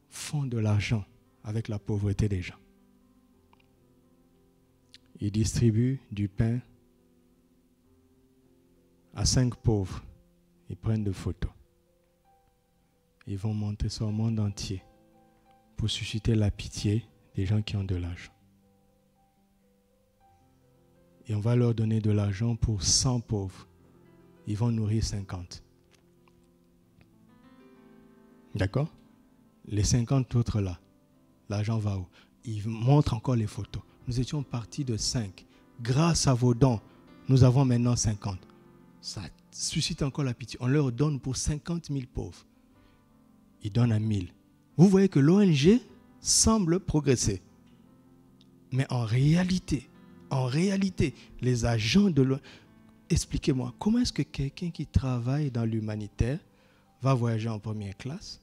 font de l'argent avec la pauvreté des gens? Ils distribuent du pain à 5 pauvres. Ils prennent des photos. Ils vont montrer ça au monde entier pour susciter la pitié des gens qui ont de l'argent. Et on va leur donner de l'argent pour 100 pauvres. Ils vont nourrir 50. D'accord? Les 50 autres là, l'argent va où? Ils montrent encore les photos. Nous étions partis de 5. Grâce à vos dons, nous avons maintenant 50. Ça suscite encore la pitié. On leur donne pour 50 000 pauvres. Ils donnent à 1000. Vous voyez que l'ONG semble progresser. Mais en réalité, les agents de l'ONG... Expliquez-moi, comment est-ce que quelqu'un qui travaille dans l'humanitaire va voyager en première classe,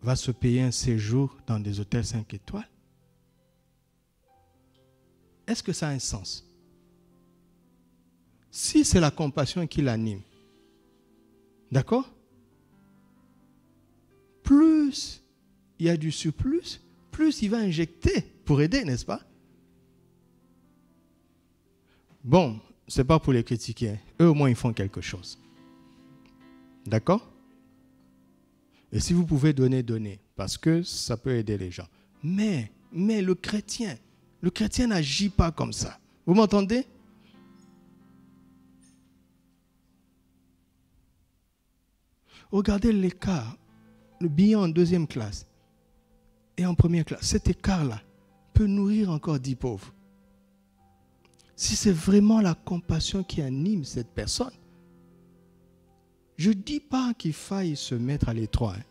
va se payer un séjour dans des hôtels 5 étoiles? Est-ce que ça a un sens? Si c'est la compassion qui l'anime, d'accord? Plus il y a du surplus, plus il va injecter pour aider, n'est-ce pas? Bon, ce n'est pas pour les critiquer. Hein. Eux, au moins, ils font quelque chose. D'accord? Et si vous pouvez donner, donnez. Parce que ça peut aider les gens. Mais le chrétien n'agit pas comme ça. Vous m'entendez? Regardez l'écart. Le billet en 2e classe et en 1re classe. Cet écart-là peut nourrir encore 10 pauvres. Si c'est vraiment la compassion qui anime cette personne, je ne dis pas qu'il faille se mettre à l'étroit, hein,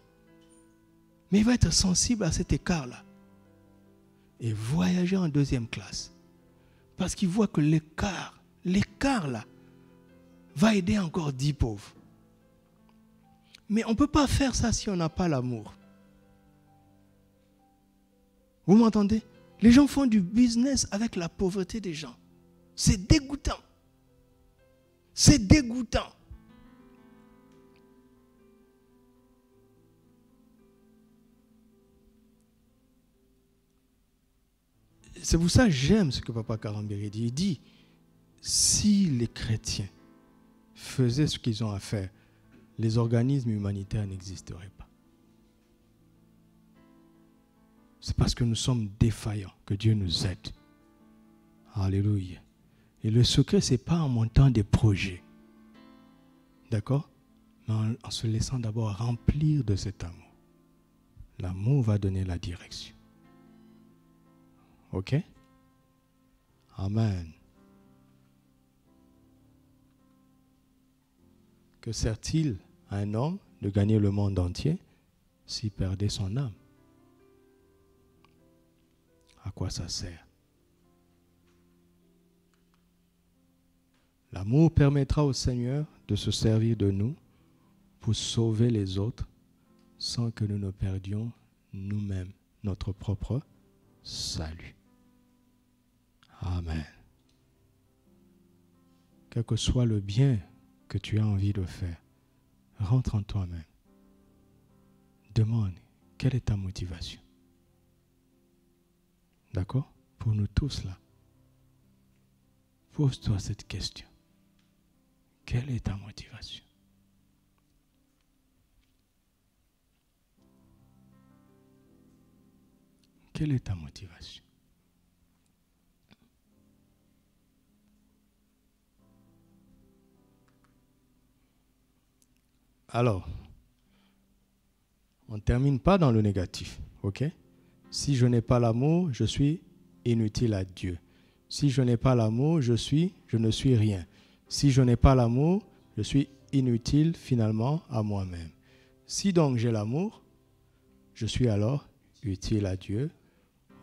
mais il va être sensible à cet écart-là et voyager en 2e classe parce qu'il voit que l'écart-là va aider encore 10 pauvres. Mais on ne peut pas faire ça si on n'a pas l'amour. Vous m'entendez? Les gens font du business avec la pauvreté des gens. C'est dégoûtant. C'est dégoûtant. C'est pour ça que j'aime ce que Papa Karambiri dit. Il dit, si les chrétiens faisaient ce qu'ils ont à faire, les organismes humanitaires n'existeraient pas. C'est parce que nous sommes défaillants que Dieu nous aide. Alléluia. Et le secret, ce n'est pas en montant des projets. D'accord? Mais en se laissant d'abord remplir de cet amour. L'amour va donner la direction. Ok? Amen. Que sert-il à un homme de gagner le monde entier s'il perdait son âme? À quoi ça sert? L'amour permettra au Seigneur de se servir de nous pour sauver les autres sans que nous ne perdions nous-mêmes notre propre salut. Amen. Quel que soit le bien que tu as envie de faire, rentre en toi-même. Demande, quelle est ta motivation? D'accord? Pour nous tous là, pose-toi cette question. Quelle est ta motivation? Quelle est ta motivation? Alors, on ne termine pas dans le négatif, ok? Si je n'ai pas l'amour, je suis inutile à Dieu. Si je n'ai pas l'amour, je ne suis rien. Si je n'ai pas l'amour, je suis inutile finalement à moi-même. Si donc j'ai l'amour, je suis alors utile à Dieu,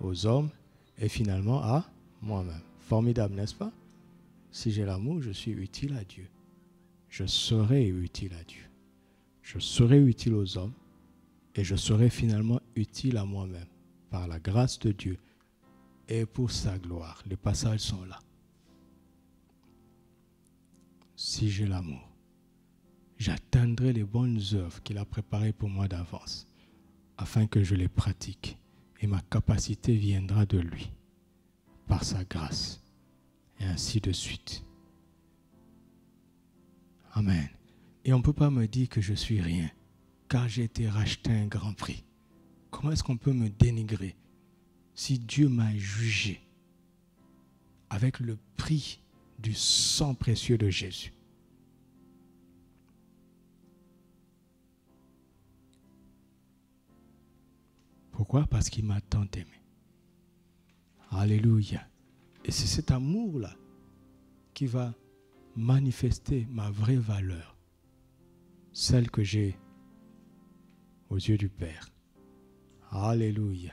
aux hommes et finalement à moi-même. Formidable, n'est-ce pas? Si j'ai l'amour, je suis utile à Dieu. Je serai utile à Dieu. Je serai utile aux hommes et je serai finalement utile à moi-même par la grâce de Dieu et pour sa gloire. Les passages sont là. Si j'ai l'amour, j'atteindrai les bonnes œuvres qu'il a préparées pour moi d'avance afin que je les pratique et ma capacité viendra de lui par sa grâce. Et ainsi de suite. Amen. Et on ne peut pas me dire que je suis rien, car j'ai été racheté à un grand prix. Comment est-ce qu'on peut me dénigrer si Dieu m'a jugé avec le prix du sang précieux de Jésus? Pourquoi? Parce qu'il m'a tant aimé. Alléluia. Et c'est cet amour-là qui va manifester ma vraie valeur, celle que j'ai aux yeux du Père. Alléluia.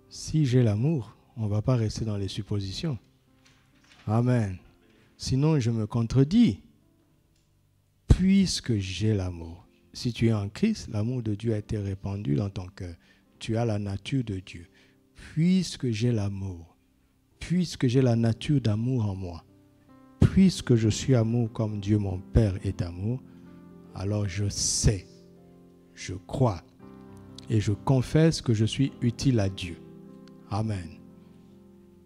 Si j'ai l'amour, on ne va pas rester dans les suppositions. Amen. Sinon, je me contredis. Puisque j'ai l'amour. Si tu es en Christ, l'amour de Dieu a été répandu dans ton cœur. Tu as la nature de Dieu. Puisque j'ai l'amour, puisque j'ai la nature d'amour en moi, puisque je suis amour comme Dieu mon Père est amour, alors je sais, je crois et je confesse que je suis utile à Dieu. Amen.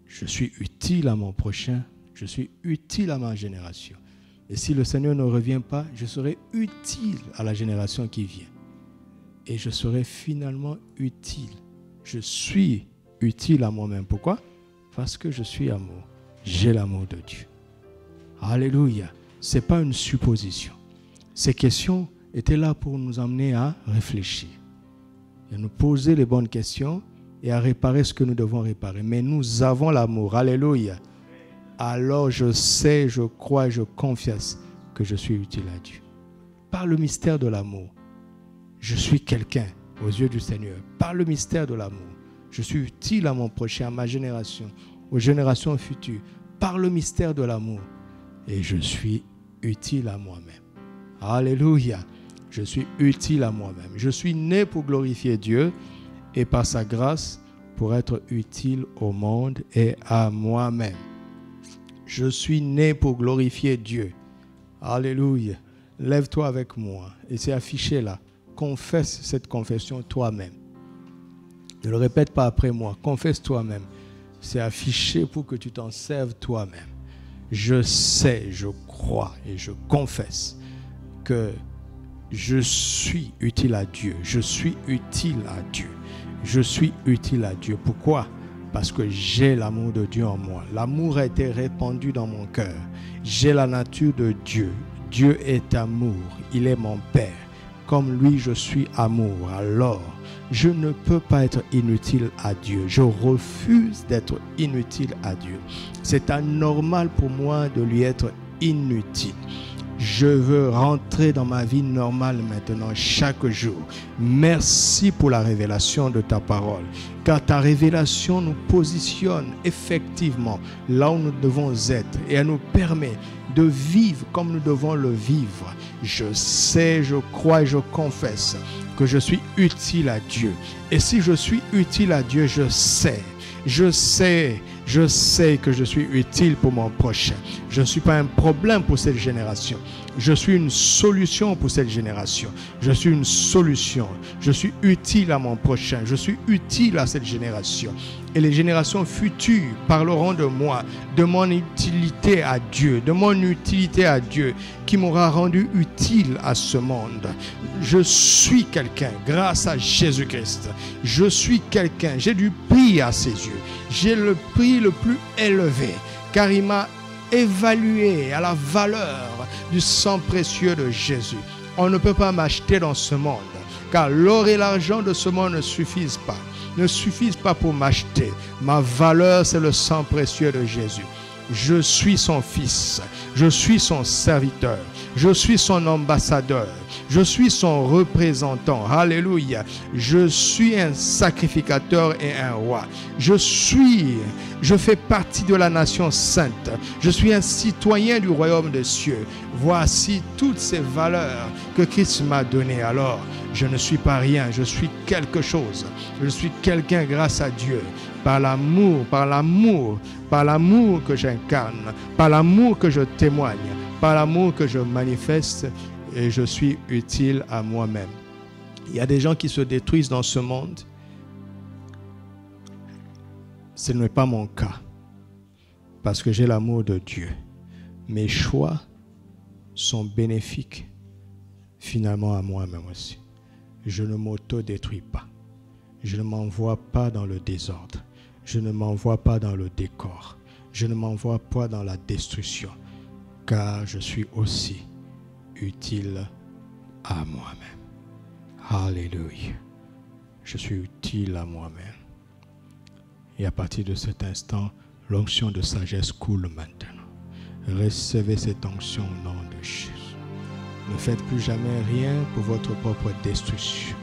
Je suis utile à mon prochain, je suis utile à ma génération. Et si le Seigneur ne revient pas, je serai utile à la génération qui vient. Et je serai finalement utile. Je suis utile à moi-même. Pourquoi? Parce que je suis amour. J'ai l'amour de Dieu. Alléluia. Ce n'est pas une supposition. Ces questions étaient là pour nous amener à réfléchir. Et à nous poser les bonnes questions et à réparer ce que nous devons réparer. Mais nous avons l'amour. Alléluia. Alors je sais, je crois et je confesse que je suis utile à Dieu. Par le mystère de l'amour, je suis quelqu'un aux yeux du Seigneur. Par le mystère de l'amour, je suis utile à mon prochain, à ma génération, aux générations futures. Par le mystère de l'amour. Et je suis utile à moi-même. Alléluia. Je suis utile à moi-même. Je suis né pour glorifier Dieu et par sa grâce pour être utile au monde et à moi-même. Je suis né pour glorifier Dieu. Alléluia. Lève-toi avec moi. Et c'est affiché là. Confesse cette confession toi-même. Ne le répète pas après moi. Confesse toi-même. C'est affiché pour que tu t'en serves toi-même. Je sais, je crois et je confesse que je suis utile à Dieu. Je suis utile à Dieu. Je suis utile à Dieu. Pourquoi? Parce que j'ai l'amour de Dieu en moi. L'amour a été répandu dans mon cœur. J'ai la nature de Dieu. Dieu est amour. Il est mon Père. Comme lui, je suis amour. Alors, je ne peux pas être inutile à Dieu. Je refuse d'être inutile à Dieu. C'est anormal pour moi de lui être inutile. Je veux rentrer dans ma vie normale maintenant, chaque jour. Merci pour la révélation de ta parole. Car ta révélation nous positionne effectivement là où nous devons être. Et elle nous permet de vivre comme nous devons le vivre. Je sais, je crois et je confesse que je suis utile à Dieu. Et si je suis utile à Dieu, je sais que je suis utile pour mon prochain. Je ne suis pas un problème pour cette génération. Je suis une solution pour cette génération. Je suis une solution. Je suis utile à mon prochain. Je suis utile à cette génération. Et les générations futures parleront de moi, de mon utilité à Dieu, qui m'aura rendu utile à ce monde. Je suis quelqu'un grâce à Jésus-Christ. Je suis quelqu'un. J'ai du prix à ses yeux. J'ai le prix le plus élevé, car il m'a évalué à la valeur du sang précieux de Jésus. On ne peut pas m'acheter dans ce monde, car l'or et l'argent de ce monde ne suffisent pas pour m'acheter. Ma valeur, c'est le sang précieux de Jésus. Je suis son fils, je suis son serviteur, je suis son ambassadeur, je suis son représentant. Alléluia. Je suis un sacrificateur et un roi. Je fais partie de la nation sainte. Je suis un citoyen du royaume des cieux. Voici toutes ces valeurs que Christ m'a données. Alors, je ne suis pas rien, je suis quelque chose. Je suis quelqu'un grâce à Dieu. Par l'amour que j'incarne, par l'amour que je témoigne, par l'amour que je manifeste, et je suis utile à moi-même. Il y a des gens qui se détruisent dans ce monde. Ce n'est pas mon cas. parce que j'ai l'amour de Dieu. Mes choix sont bénéfiques finalement à moi-même aussi. Je ne m'auto-détruis pas. Je ne m'envoie pas dans le désordre. Je ne m'envoie pas dans le décor. Je ne m'envoie pas dans la destruction, car je suis aussi utile à moi-même. Alléluia. Je suis utile à moi-même. Et à partir de cet instant, l'onction de sagesse coule maintenant. Recevez cette onction au nom de Jésus. Ne faites plus jamais rien pour votre propre destruction.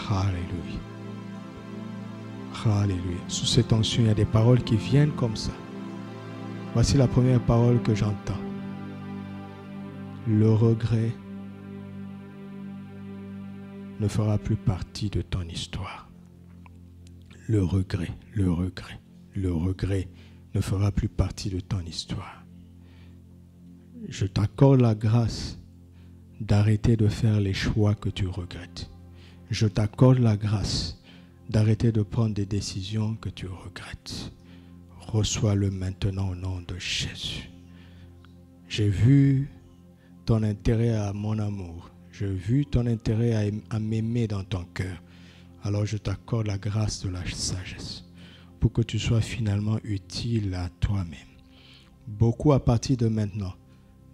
Alléluia. Alléluia. Sous cette onction, il y a des paroles qui viennent comme ça. Voici la première parole que j'entends. Le regret ne fera plus partie de ton histoire. Le regret ne fera plus partie de ton histoire. Je t'accorde la grâce d'arrêter de faire les choix que tu regrettes. Je t'accorde la grâce d'arrêter de prendre des décisions que tu regrettes. Reçois-le maintenant au nom de Jésus. J'ai vu ton intérêt à mon amour. J'ai vu ton intérêt à m'aimer dans ton cœur. Alors je t'accorde la grâce de la sagesse pour que tu sois finalement utile à toi-même. Beaucoup à partir de maintenant,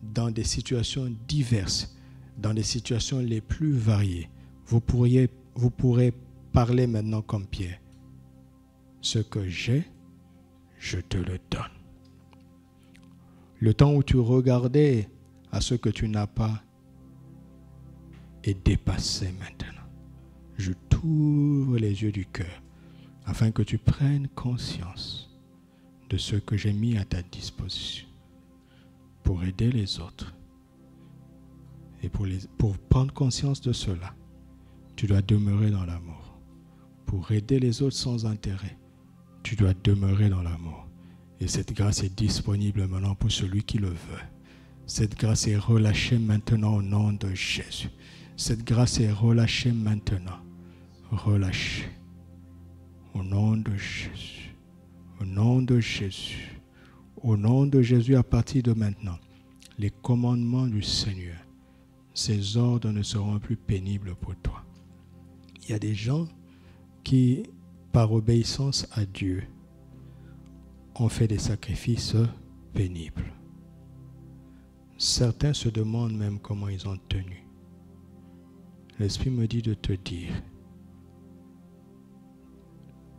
dans des situations diverses, dans des situations les plus variées, vous pourrez parler maintenant comme Pierre. Ce que j'ai, je te le donne. Le temps où tu regardais à ce que tu n'as pas est dépassé maintenant. Je t'ouvre les yeux du cœur afin que tu prennes conscience de ce que j'ai mis à ta disposition pour aider les autres. Et pour prendre conscience de cela, tu dois demeurer dans l'amour. Pour aider les autres sans intérêt, tu dois demeurer dans l'amour. Et cette grâce est disponible maintenant pour celui qui le veut. Cette grâce est relâchée maintenant au nom de Jésus. Cette grâce est relâchée maintenant. Relâchée. Au nom de Jésus. Au nom de Jésus. Au nom de Jésus, à partir de maintenant, les commandements du Seigneur, ces ordres ne seront plus pénibles pour toi. Il y a des gens qui, par obéissance à Dieu, ont fait des sacrifices pénibles. Certains se demandent même comment ils ont tenu. L'Esprit me dit de te dire,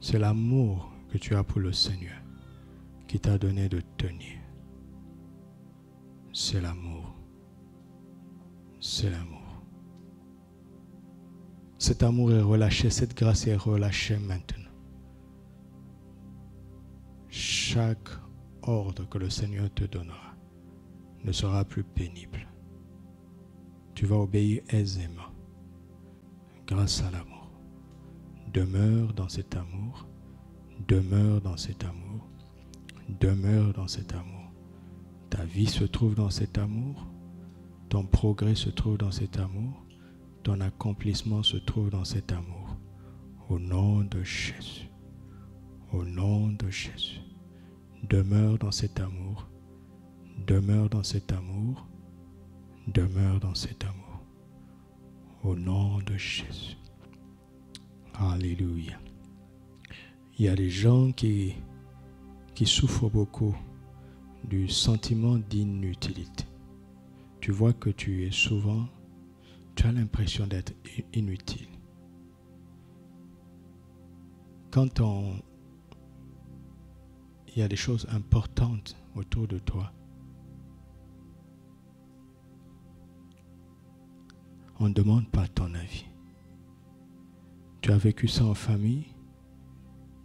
c'est l'amour que tu as pour le Seigneur qui t'a donné de tenir. C'est l'amour. C'est l'amour. Cet amour est relâché, cette grâce est relâchée maintenant. Chaque ordre que le Seigneur te donnera ne sera plus pénible. Tu vas obéir aisément grâce à l'amour. Demeure dans cet amour. Demeure dans cet amour. Demeure dans cet amour. Ta vie se trouve dans cet amour. Ton progrès se trouve dans cet amour. Ton accomplissement se trouve dans cet amour. Au nom de Jésus. Au nom de Jésus. Demeure dans cet amour. Demeure dans cet amour. Demeure dans cet amour. Au nom de Jésus. Alléluia. Il y a des gens qui souffrent beaucoup du sentiment d'inutilité. Tu vois que tu as l'impression d'être inutile. Quand il y a des choses importantes autour de toi, on ne demande pas ton avis. Tu as vécu ça en famille,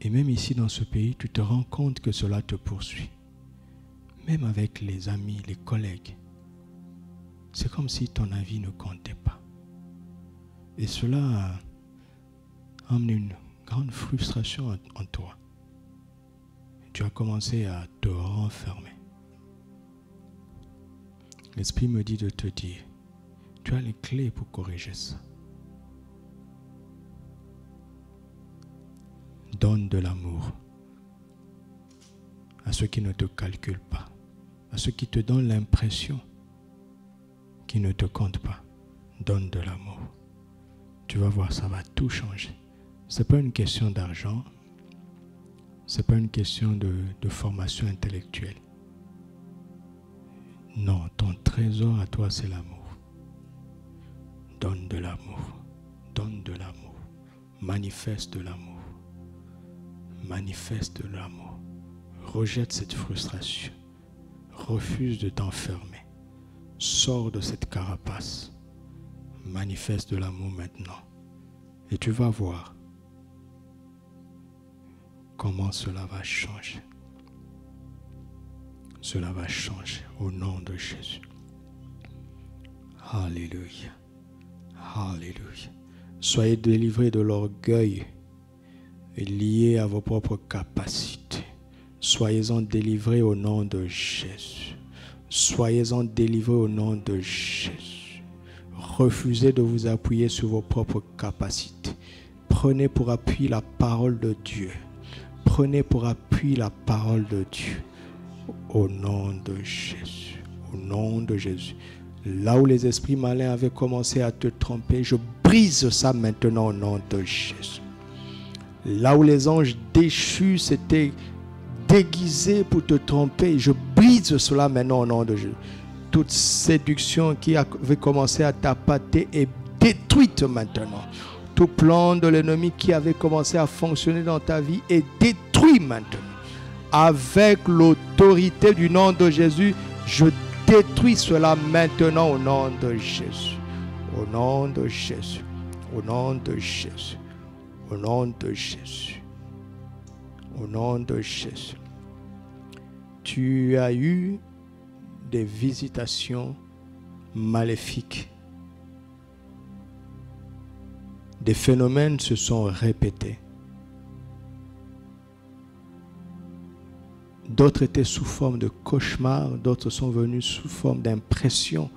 et même ici dans ce pays, tu te rends compte que cela te poursuit. Même avec les amis, les collègues. C'est comme si ton avis ne comptait pas. Et cela a amené une grande frustration en toi. Tu as commencé à te renfermer. L'Esprit me dit de te dire, tu as les clés pour corriger ça. Donne de l'amour. à ceux qui ne te calculent pas, à ceux qui te donnent l'impression qu'ils ne te comptent pas. Donne de l'amour. Tu vas voir, ça va tout changer. Ce n'est pas une question d'argent, ce n'est pas une question de formation intellectuelle. Non, ton trésor à toi, c'est l'amour. Donne de l'amour. Donne de l'amour. Manifeste de l'amour. Manifeste de l'amour. Rejette cette frustration. Refuse de t'enfermer. Sors de cette carapace. Manifeste de l'amour maintenant. Et tu vas voir comment cela va changer. Cela va changer au nom de Jésus. Alléluia. Alléluia. Soyez délivrés de l'orgueil lié à vos propres capacités. Soyez-en délivrés au nom de Jésus. Soyez-en délivrés au nom de Jésus. Refusez de vous appuyer sur vos propres capacités. Prenez pour appui la parole de Dieu. Prenez pour appui la parole de Dieu. Au nom de Jésus. Au nom de Jésus. Là où les esprits malins avaient commencé à te tromper, je brise ça maintenant au nom de Jésus. Là où les anges déchus s'étaient déguisés pour te tromper, je brise cela maintenant au nom de Jésus. Toute séduction qui avait commencé à t'appâter est détruite maintenant. Tout plan de l'ennemi qui avait commencé à fonctionner dans ta vie est détruit maintenant. Avec l'autorité du nom de Jésus, je détruis cela maintenant au nom de Jésus. Au nom de Jésus. Au nom de Jésus. Au nom de Jésus. Au nom de Jésus. Tu as eu des visitations maléfiques. Des phénomènes se sont répétés. D'autres étaient sous forme de cauchemars, d'autres sont venus sous forme d'impressions,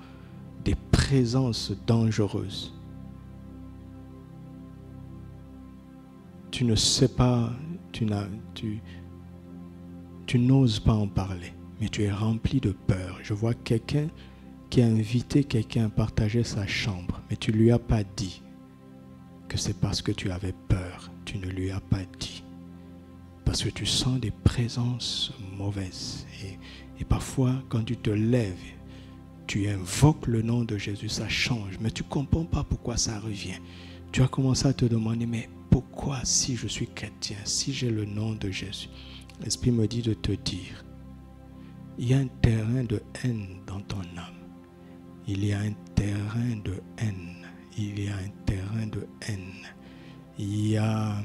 des présences dangereuses. Tu ne sais pas, tu n'oses pas en parler, mais tu es rempli de peur. Je vois quelqu'un qui a invité quelqu'un à partager sa chambre, mais tu ne lui as pas dit que c'est parce que tu avais peur. Tu ne lui as pas dit. Parce que tu sens des présences mauvaises. Et parfois, quand tu te lèves, tu invoques le nom de Jésus, ça change. Mais tu ne comprends pas pourquoi ça revient. Tu as commencé à te demander, mais pourquoi si je suis chrétien, si j'ai le nom de Jésus? L'Esprit me dit de te dire, il y a un terrain de haine dans ton âme. Il y a un terrain de haine. Il y a un terrain de haine. Il y a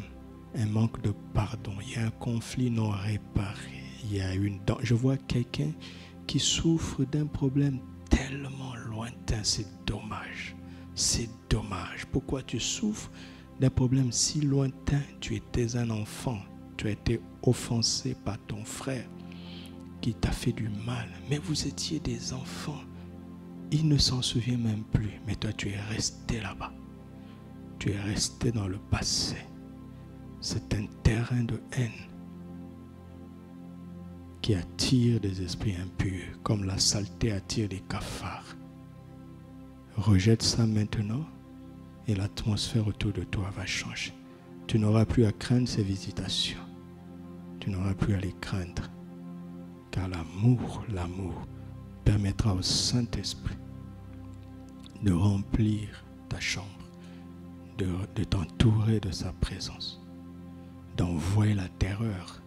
un manque de pardon. Il y a un conflit non réparé. Il y a je vois quelqu'un qui souffre d'un problème tellement lointain. C'est dommage. C'est dommage. Pourquoi tu souffres d'un problème si lointain? Tu étais un enfant. Tu as été offensé par ton frère qui t'a fait du mal. Mais vous étiez des enfants. Il ne s'en souvient même plus. Mais toi, tu es resté là-bas. Tu es resté dans le passé. C'est un terrain de haine qui attire des esprits impurs, comme la saleté attire des cafards. Rejette ça maintenant et l'atmosphère autour de toi va changer. Tu n'auras plus à craindre ces visitations. Tu n'auras plus à les craindre. Car l'amour permettra au Saint-Esprit de remplir ta chambre, de t'entourer de sa présence, d'envoyer la terreur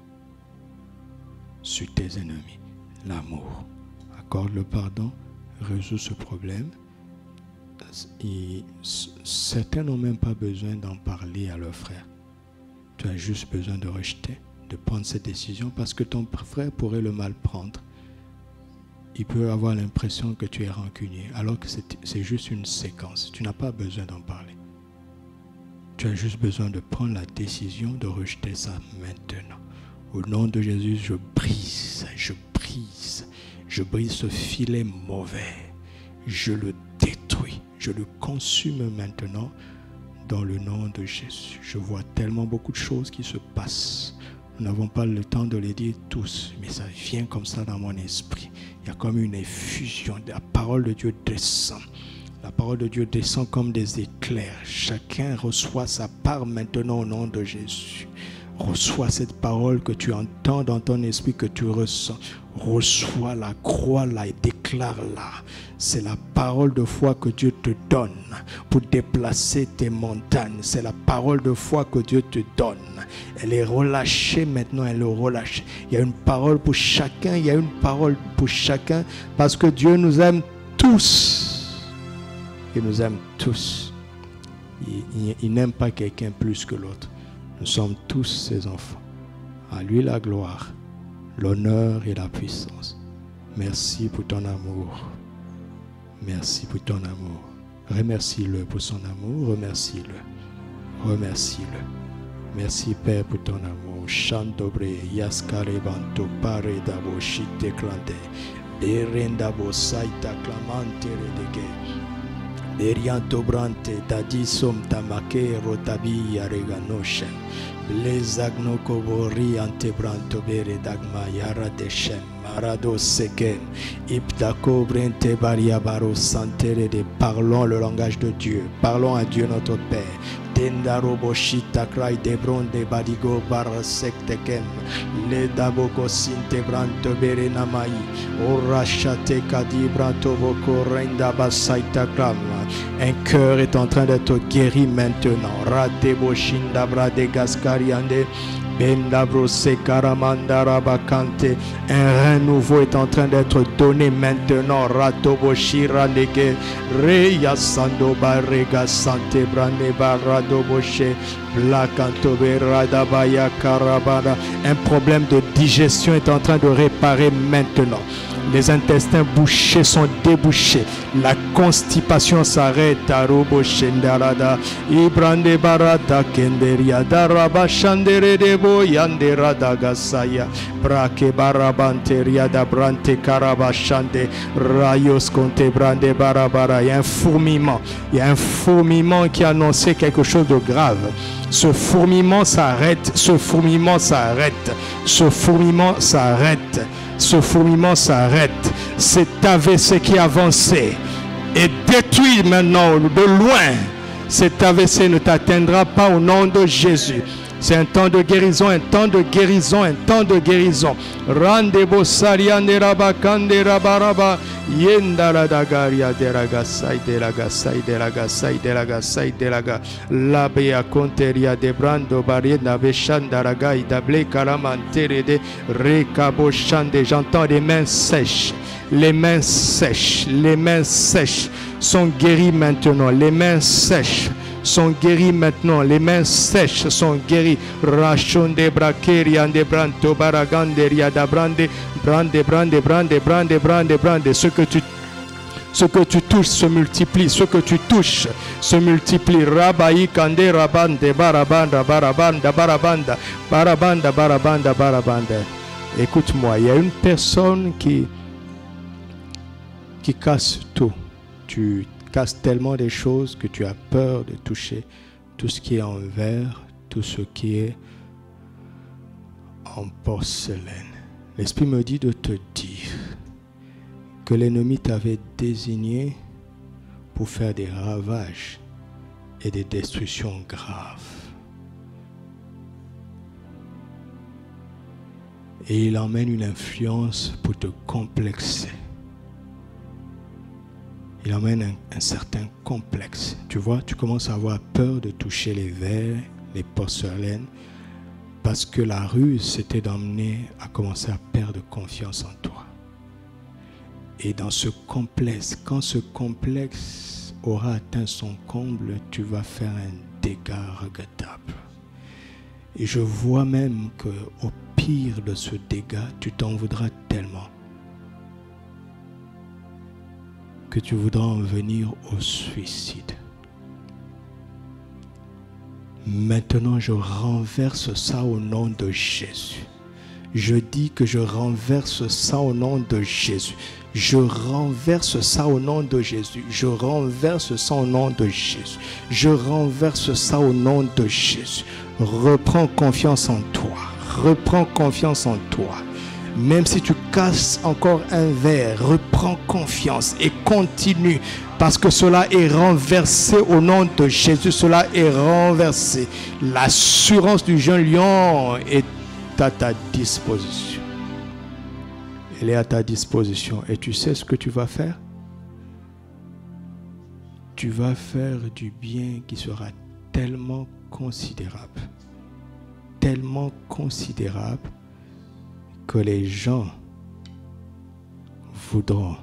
sur tes ennemis. L'amour. Accorde le pardon, résout ce problème. Certains n'ont même pas besoin d'en parler à leur frère. Tu as juste besoin de rejeter, de prendre cette décision parce que ton frère pourrait le mal prendre. Il peut avoir l'impression que tu es rancunier alors que c'est juste une séquence. Tu n'as pas besoin d'en parler. Tu as juste besoin de prendre la décision de rejeter ça maintenant. Au nom de Jésus, je brise ce filet mauvais. Je le détruis. Je le consume maintenant dans le nom de Jésus. Je vois tellement beaucoup de choses qui se passent Nous n'avons pas le temps de les dire tous, mais ça vient comme ça dans mon esprit. Il y a comme une effusion. La parole de Dieu descend. La parole de Dieu descend comme des éclairs. Chacun reçoit sa part maintenant au nom de Jésus. Reçois cette parole que tu entends dans ton esprit, que tu ressens. Reçois-la, crois-la et déclare-la. C'est la parole de foi que Dieu te donne pour déplacer tes montagnes. C'est la parole de foi que Dieu te donne. Elle est relâchée maintenant, elle est relâchée. Il y a une parole pour chacun, il y a une parole pour chacun, parce que Dieu nous aime tous. Il nous aime tous. Il n'aime pas quelqu'un plus que l'autre. Nous sommes tous ses enfants. À lui la gloire, l'honneur et la puissance. Merci pour ton amour. Merci pour ton amour. Remercie-le pour son amour. Remercie-le. Remercie-le. Merci Père pour ton amour. Chantobre, yaskare banto pare dabo shite klante. Derendabo saita clamante redege. Derianto brante tadisom tamake rotabi areganoshem. Les agnokobori antebranto bere dagma yara deshem. Marado seken. Iptako brente bariabaro santere de. Parlons le langage de Dieu. Parlons à Dieu notre Père. Dendaro boshita cry de bronde badigo bar sekteken. Le daboko sinte branto bere namai. Orachate kadi branto boko renda basaita klama. Un cœur est en train d'être guéri maintenant. Rade boshinda brade gaskariande. Bendabro sekaramandara bakante. Un rein nouveau est en train d'être donné maintenant. Ratoboshira lege. Reya sando barega sante brande barado boshe. Blakanto berada baya karabada. Un problème de digestion est en train de réparer maintenant. Les intestins bouchés sont débouchés. La constipation s'arrête. Arubo shendarada. Ibrande barada kenderia daraba shandere debo yandera dagasaya. Brake barabanteria da brante karabashande. Rayos conte brande barabara. Il y a un fourmillement. Il y a un fourmillement qui annonçait quelque chose de grave. Ce fourmillement s'arrête. Ce fourmillement s'arrête. Ce fourmillement s'arrête. Ce fourmillement s'arrête. Cet AVC qui avançait est détruit maintenant de loin. Cet AVC ne t'atteindra pas au nom de Jésus. C'est un temps de guérison, un temps de guérison, un temps de guérison. Rendez-vous sariande rabakande rabaraba. Yendara dagaria deragasai deragasai deragasai deragasai deraga. Labea conteria de brando barrienda veshandaragai dable karamantere de rekaboshande. J'entends des mains sèches. Les mains sèches, les mains sèches sont guéries maintenant. Les mains sèches sont guéries maintenant. Les mains sèches sont guéries. Rachon de brakeria de branto baraganderia da brande brande brande brande brande brande brande. Ce que tu touches se multiplie. Ce que tu touches se multiplie. Rabai kande rabande barabanda barabanda barabanda barabanda barabanda barabanda. Écoute-moi, il y a une personne qui casse tout. Tu casses tellement des choses que tu as peur de toucher tout ce qui est en verre, tout ce qui est en porcelaine. L'Esprit me dit de te dire que l'ennemi t'avait désigné pour faire des ravages et des destructions graves. Et il emmène une influence pour te complexer. Il emmène un certain complexe. Tu vois, tu commences à avoir peur de toucher les verres, les porcelaines, parce que la ruse c'était d'emmener à commencer à perdre confiance en toi. Et dans ce complexe, quand ce complexe aura atteint son comble, tu vas faire un dégât regrettable. Et je vois même qu'au pire de ce dégât, tu t'en voudras tellement que tu voudras en venir au suicide. Maintenant, je renverse ça au nom de Jésus. Je dis que je renverse ça au nom de Jésus. Je renverse ça au nom de Jésus. Je renverse ça au nom de Jésus. Je renverse ça au nom de Jésus. Reprends confiance en toi. reprends confiance en toi. Même si tu casses encore un verre, reprends confiance et continue. Parce que cela est renversé au nom de Jésus. Cela est renversé. L'assurance du jeune lion est à ta disposition. Elle est à ta disposition. Et tu sais ce que tu vas faire? Tu vas faire du bien qui sera tellement considérable. Tellement considérable que les gens voudront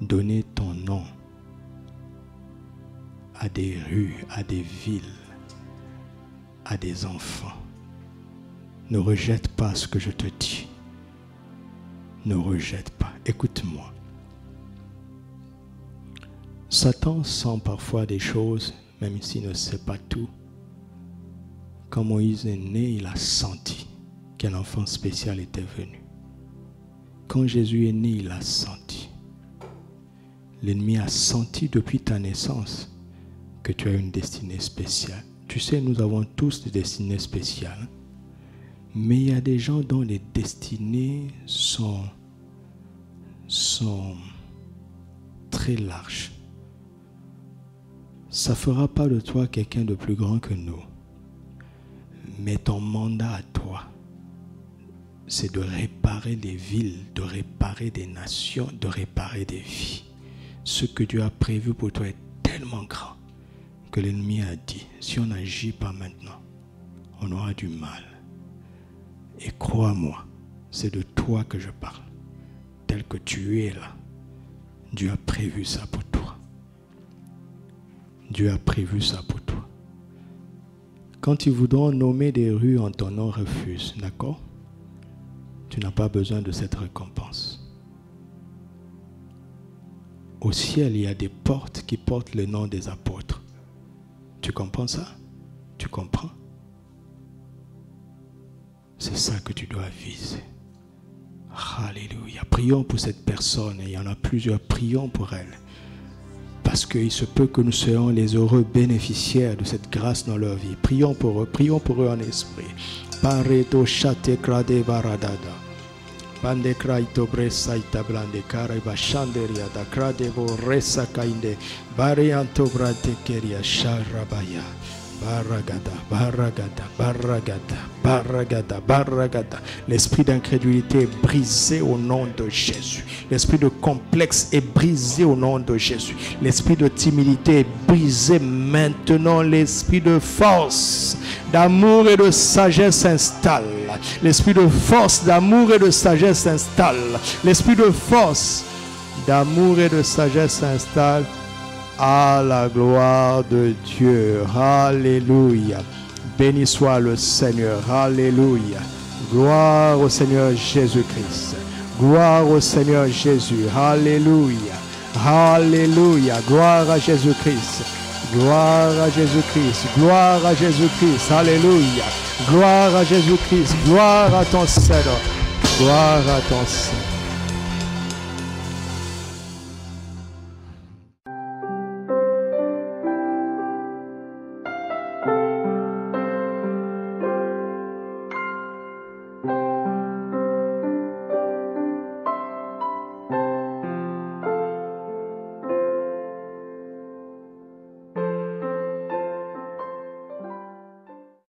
donner ton nom à des rues, à des villes, à des enfants. Ne rejette pas ce que je te dis. Ne rejette pas. Écoute-moi. Satan sent parfois des choses, même s'il ne sait pas tout. Quand Moïse est né, il a senti qu'un enfant spécial était venu. Quand Jésus est né, il a senti. L'ennemi a senti depuis ta naissance que tu as une destinée spéciale. Tu sais, nous avons tous des destinées spéciales. Mais il y a des gens dont les destinées sont très larges. Ça ne fera pas de toi quelqu'un de plus grand que nous. Mais ton mandat à toi, c'est de réparer les villes, de réparer des nations, de réparer des vies. Ce que Dieu a prévu pour toi est tellement grand que l'ennemi a dit, si on n'agit pas maintenant, on aura du mal. Et crois-moi, c'est de toi que je parle. Tel que tu es là, Dieu a prévu ça pour toi. Dieu a prévu ça pour toi. Quand ils voudront nommer des rues en ton nom, refuse, d'accord? Tu n'as pas besoin de cette récompense. Au ciel, il y a des portes qui portent le nom des apôtres. Tu comprends ça? Tu comprends? C'est ça que tu dois viser. Alléluia. Prions pour cette personne. Il y en a plusieurs. Prions pour elle. Parce qu'il se peut que nous soyons les heureux bénéficiaires de cette grâce dans leur vie. Prions pour eux en esprit. Pareto chate krade baradada. Bande kraito bresa ita blande karaiba shanderia da krade bo resa kainde. Barianto brate keria sharabaya. Baragada, baragada, baragada, baragada, baragada. L'esprit d'incrédulité est brisé au nom de Jésus. L'esprit de complexe est brisé au nom de Jésus. L'esprit de timidité est brisé maintenant. L'esprit de force, d'amour et de sagesse s'installe. L'esprit de force, d'amour et de sagesse s'installe. L'esprit de force, d'amour et de sagesse s'installe. À la gloire de Dieu. Alléluia. Béni soit le Seigneur. Alléluia. Gloire au Seigneur Jésus-Christ. Gloire au Seigneur Jésus. Alléluia. Alléluia. Gloire à Jésus-Christ. Gloire à Jésus-Christ. Gloire à Jésus-Christ. Alléluia. Gloire à Jésus-Christ. Gloire à ton Seigneur. Gloire à ton Seigneur.